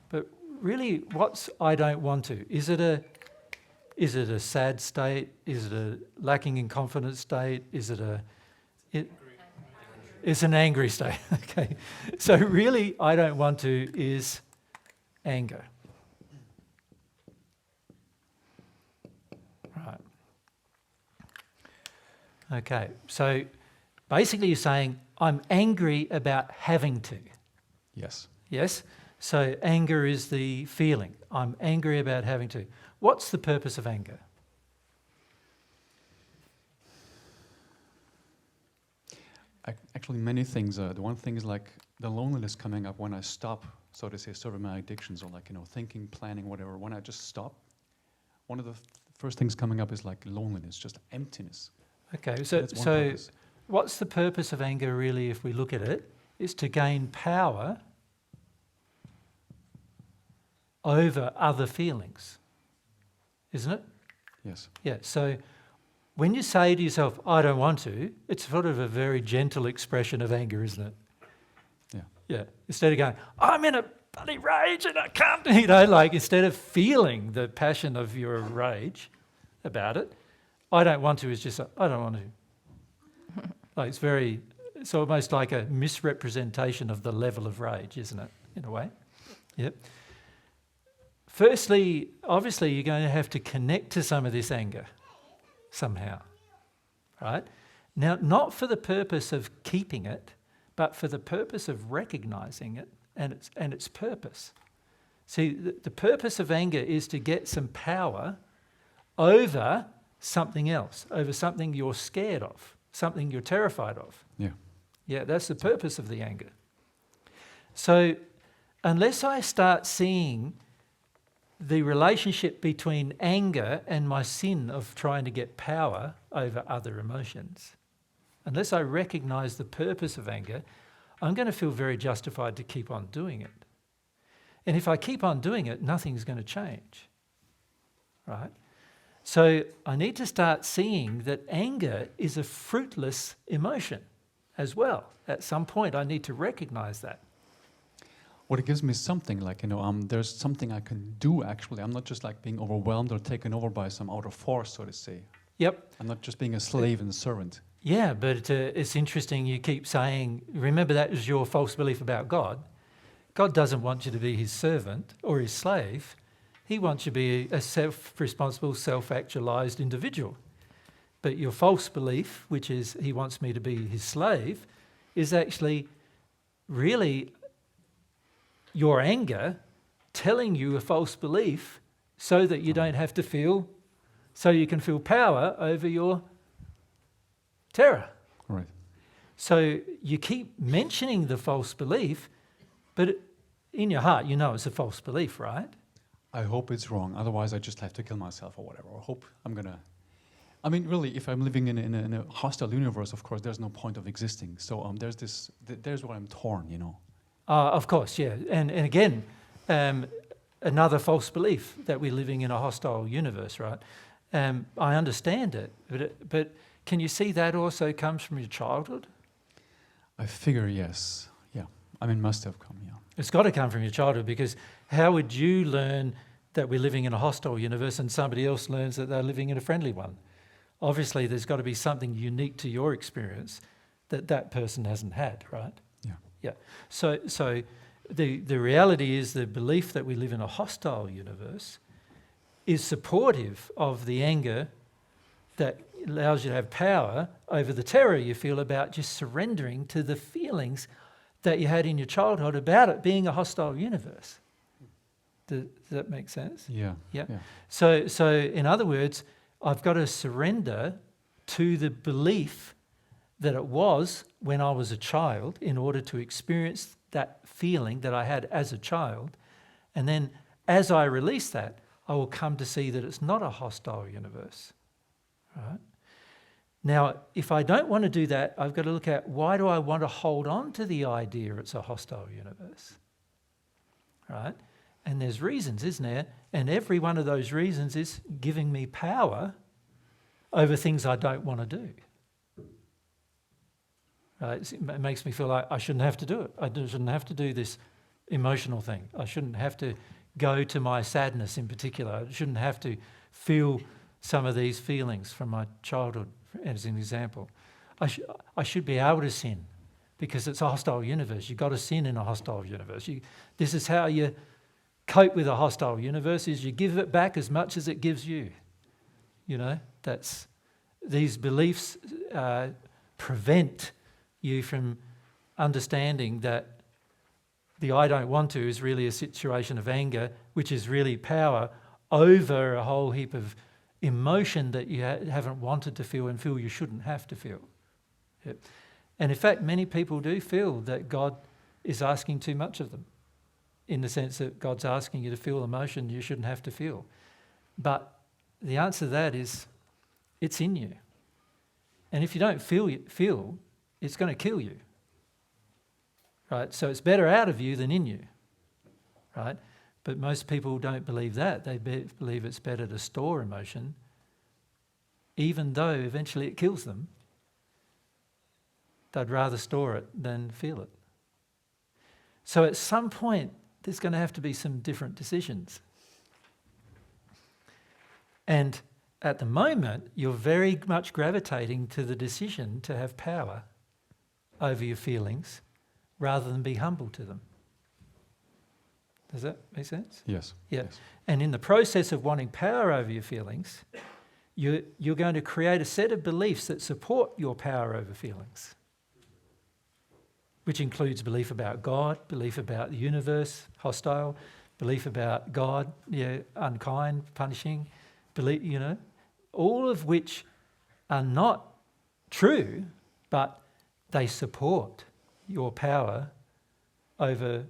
But really, what's I don't want to? Is it a sad state? Is it a lacking in confidence state? Is it it's an angry state. Okay. So really, I don't want to is anger. Right. Okay. So basically you're saying, I'm angry about having to.
Yes.
Yes? So anger is the feeling. I'm angry about having to. What's the purpose of anger?
Actually, many things. The one thing is like the loneliness coming up when I stop, so to say, serving my addictions, or like, thinking, planning, whatever. When I just stop, one of the first things coming up is like loneliness, just emptiness.
Okay, so
That's one purpose.
what's the purpose of anger really, if we look at it, is to gain power over other feelings, isn't it?
Yes.
Yeah, so when you say to yourself, I don't want to, it's sort of a very gentle expression of anger, isn't it?
Yeah.
Yeah, instead of going, I'm in a bloody rage and I can't, like instead of feeling the passion of your rage about it, I don't want to is just, I don't want to. Like it's almost like a misrepresentation of the level of rage, isn't it, in a way? Yep. Firstly, obviously, you're going to have to connect to some of this anger somehow, right? Now, not for the purpose of keeping it, but for the purpose of recognising it and its purpose. See, the purpose of anger is to get some power over something else, over something you're scared of, something you're terrified of.
Yeah.
Yeah, that's the purpose of the anger. So unless I start seeing the relationship between anger and my sin of trying to get power over other emotions, unless I recognise the purpose of anger, I'm going to feel very justified to keep on doing it. And if I keep on doing it, nothing's going to change, right? So I need to start seeing that anger is a fruitless emotion as well. At some point, I need to recognise that.
What it gives me something like, there's something I can do actually. I'm not just like being overwhelmed or taken over by some outer force, so to say.
Yep.
I'm not just being a slave and a servant.
Yeah, but it's interesting you keep saying, remember that is your false belief about God. God doesn't want you to be his servant or his slave. He wants you to be a self-responsible, self-actualised individual. But your false belief, which is he wants me to be his slave, is actually really your anger telling you a false belief so that you don't have to feel, so you can feel power over your terror.
Right.
So you keep mentioning the false belief, but in your heart you know it's a false belief, right?
I hope it's wrong. Otherwise, I just have to kill myself or whatever. Or hope I'm gonna. I mean, really, if I'm living in a hostile universe, of course, there's no point of existing. So there's this. There's where I'm torn.
Of course, yeah. And again, another false belief that we're living in a hostile universe, right? I understand it, but can you see that also comes from your childhood?
I figure yes. Yeah. I mean, must have come. Yeah.
It's got to come from your childhood, because how would you learn that we're living in a hostile universe and somebody else learns that they're living in a friendly one? Obviously, there's got to be something unique to your experience that person hasn't had, right?
Yeah.
Yeah. So the reality is the belief that we live in a hostile universe is supportive of the anger that allows you to have power over the terror you feel about just surrendering to the feelings that you had in your childhood about it being a hostile universe. Does that make sense?
Yeah.
Yeah. So in other words, I've got to surrender to the belief that it was when I was a child in order to experience that feeling that I had as a child. And then as I release that, I will come to see that it's not a hostile universe. Right? Now, if I don't want to do that, I've got to look at why do I want to hold on to the idea it's a hostile universe? Right? And there's reasons, isn't there? And every one of those reasons is giving me power over things I don't want to do. Right? It makes me feel like I shouldn't have to do it. I shouldn't have to do this emotional thing. I shouldn't have to go to my sadness in particular. I shouldn't have to feel some of these feelings from my childhood, as an example. I should be able to sin because it's a hostile universe. You've got to sin in a hostile universe. This is how you cope with a hostile universe, is you give it back as much as it gives you. You know, these beliefs prevent you from understanding that the I don't want to is really a situation of anger, which is really power over a whole heap of emotion that you haven't wanted to feel and feel you shouldn't have to feel. Yep. And in fact, many people do feel that God is asking too much of them, in the sense that God's asking you to feel emotion you shouldn't have to feel. But the answer to that is, it's in you. And if you don't feel, it's going to kill you. Right? So it's better out of you than in you. Right? But most people don't believe that. They believe it's better to store emotion, even though eventually it kills them. They'd rather store it than feel it. So at some point, there's going to have to be some different decisions. And at the moment, you're very much gravitating to the decision to have power over your feelings rather than be humble to them. Does that make sense?
Yes.
Yeah.
Yes.
And in the process of wanting power over your feelings, you're going to create a set of beliefs that support your power over feelings, which includes belief about God, belief about the universe, hostile, belief about God, unkind, punishing, belief, all of which are not true, but they support your power over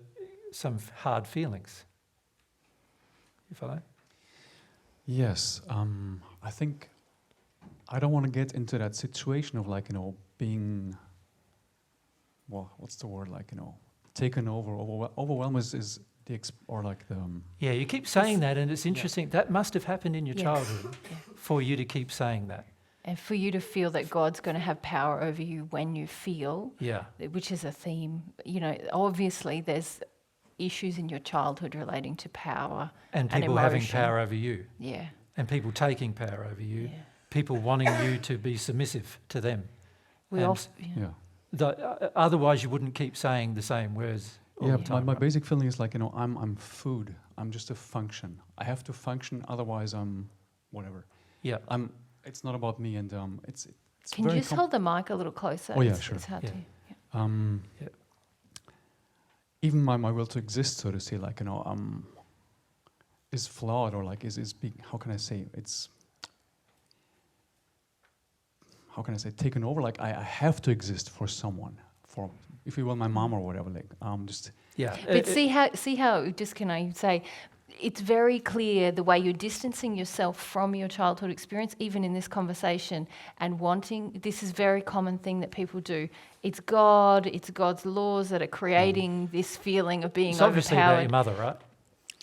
some hard feelings. You follow?
Yes. I think I don't want to get into that situation of being, well, what's the word, taken over. Overwhelm is the
Yeah, you keep saying that, and it's interesting. Yeah. That must have happened in your
Yes.
childhood for you to keep saying that.
And for you to feel that God's going to have power over you when you feel,
Yeah.
which is a theme. Obviously there's issues in your childhood relating to power
And people having
emotion.
power over you.
Yeah.
And people taking power over you.
Yeah.
People wanting you to be submissive to them.
We
And
also,
otherwise you wouldn't keep saying the same words all
Yeah,
the time.
my
right?
basic feeling is I'm food. I'm just a function. I have to function, otherwise I'm whatever.
Yeah.
It's not about me, and it's
can you
very
just hold the mic a little closer?
Oh, yeah,
It's-
sure.
It's hard
Yeah.
to. Yeah.
even my will to exist, so to say, is flawed, or is being, how can I say, taken over. I have to exist for someone, for, if you will, my mom or whatever.
Yeah.
But see how, just can I say, it's very clear the way you're distancing yourself from your childhood experience, even in this conversation, and wanting, this is a very common thing that people do. It's God's laws that are creating this feeling of being
It's obviously about
overpowered.
your mother, right?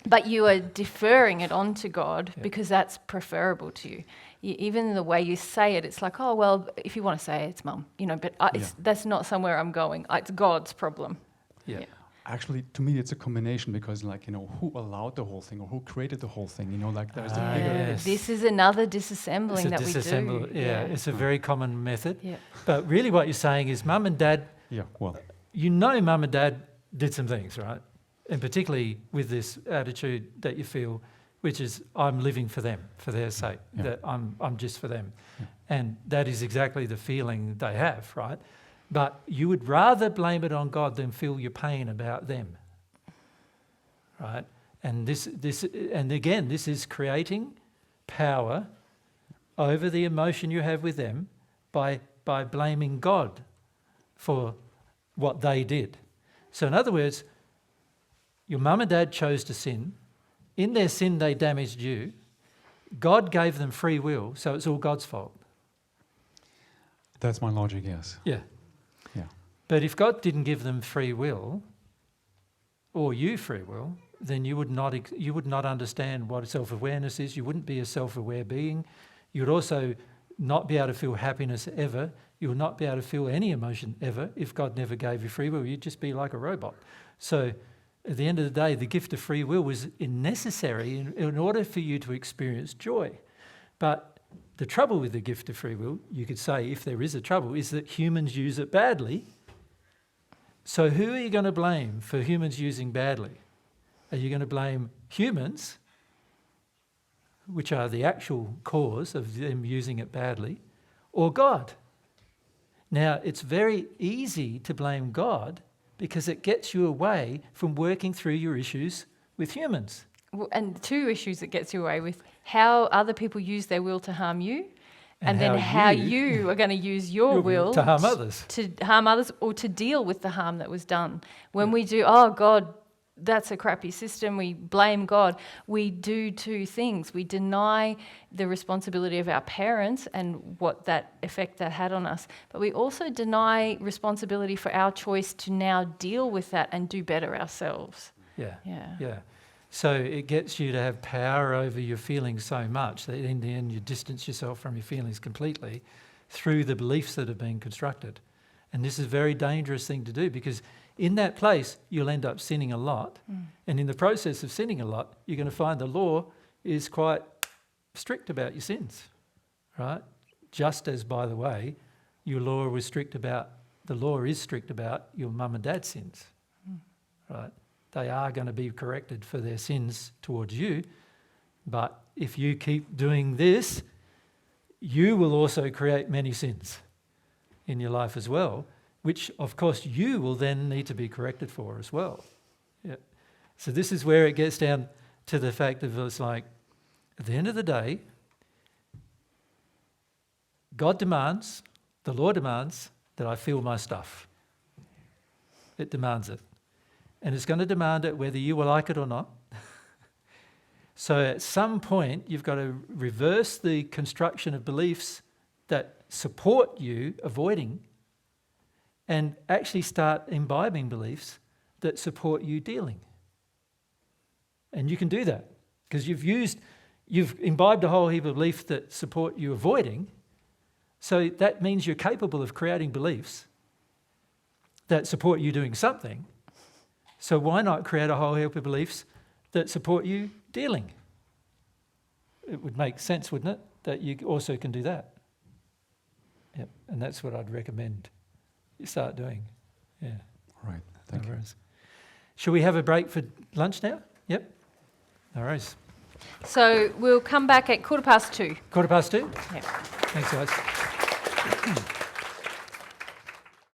But you are deferring it onto God
Yeah.
because that's preferable to you. Even the way you say it, it's like, oh, well, if you want to say it, it's mum, but that's not somewhere I'm going. It's God's problem.
Yeah.
Yeah.
Actually, to me, it's a combination, because who allowed the whole thing, or who created the whole thing? There's the bigger.
Yes.
This is another
It's
disassembling
a
that
disassembly.
we do.
Yeah, it's a very common method.
Yeah.
But really what you're saying is mum and dad,
Yeah, well,
mum and dad did some things, right? And particularly with this attitude that you feel, which is I'm living for them, for their sake,
Yeah.
that I'm just for them.
Yeah.
And that is exactly the feeling they have, right? But you would rather blame it on God than feel your pain about them, right? And this is creating power over the emotion you have with them by blaming God for what they did. So in other words, your mum and dad chose to sin. In their sin, they damaged you. God gave them free will, so it's all God's fault.
That's my logic, yes.
Yeah.
Yeah.
But if God didn't give them free will, or you free will, then you would not understand what self-awareness is. You wouldn't be a self-aware being. You would also not be able to feel happiness ever. You would not be able to feel any emotion ever if God never gave you free will. You'd just be like a robot. So at the end of the day, the gift of free will was necessary in order for you to experience joy. But the trouble with the gift of free will, you could say, if there is a trouble, is that humans use it badly. So who are you going to blame for humans using badly? Are you going to blame humans, which are the actual cause of them using it badly, or God? Now, it's very easy to blame God because it gets you away from working through your issues with humans.
And two issues it gets you away with: how other people use their will to harm you, and then how you are going to use your will
to harm others.
To harm others or to deal with the harm that was done. When we do, oh, God, that's a crappy system, we blame God, we do two things. We deny the responsibility of our parents and what that effect that had on us, but we also deny responsibility for our choice to now deal with that and do better ourselves. Yeah.
So it gets you to have power over your feelings so much that in the end you distance yourself from your feelings completely through the beliefs that have been constructed. And this is a very dangerous thing to do, because in that place you'll end up sinning a lot. And in the process of sinning a lot, you're going to find the law is quite strict about your sins, right? Just as, by the way, the law is strict about your mum and dad's sins, right? They are going to be corrected for their sins towards you, but if you keep doing this, you will also create many sins in your life as well, which of course you will then need to be corrected for as well. Yeah. So this is where it gets down to the fact of, it's like, at the end of the day, God demands, the law demands that I feel my stuff. It demands it. And it's going to demand it whether you will like it or not. So at some point, you've got to reverse the construction of beliefs that support you avoiding and actually start imbibing beliefs that support you dealing. And you can do that because you've imbibed a whole heap of beliefs that support you avoiding. So that means you're capable of creating beliefs that support you doing something. So why not create a whole heap of beliefs that support you dealing? It would make sense, wouldn't it, that you also can do that? Yep, and that's what I'd recommend you start doing. Yeah.
All right, thank you.
Shall we have a break for lunch now? Yep. No worries.
So we'll come back at 2:15.
2:15?
Yep.
Thanks, guys.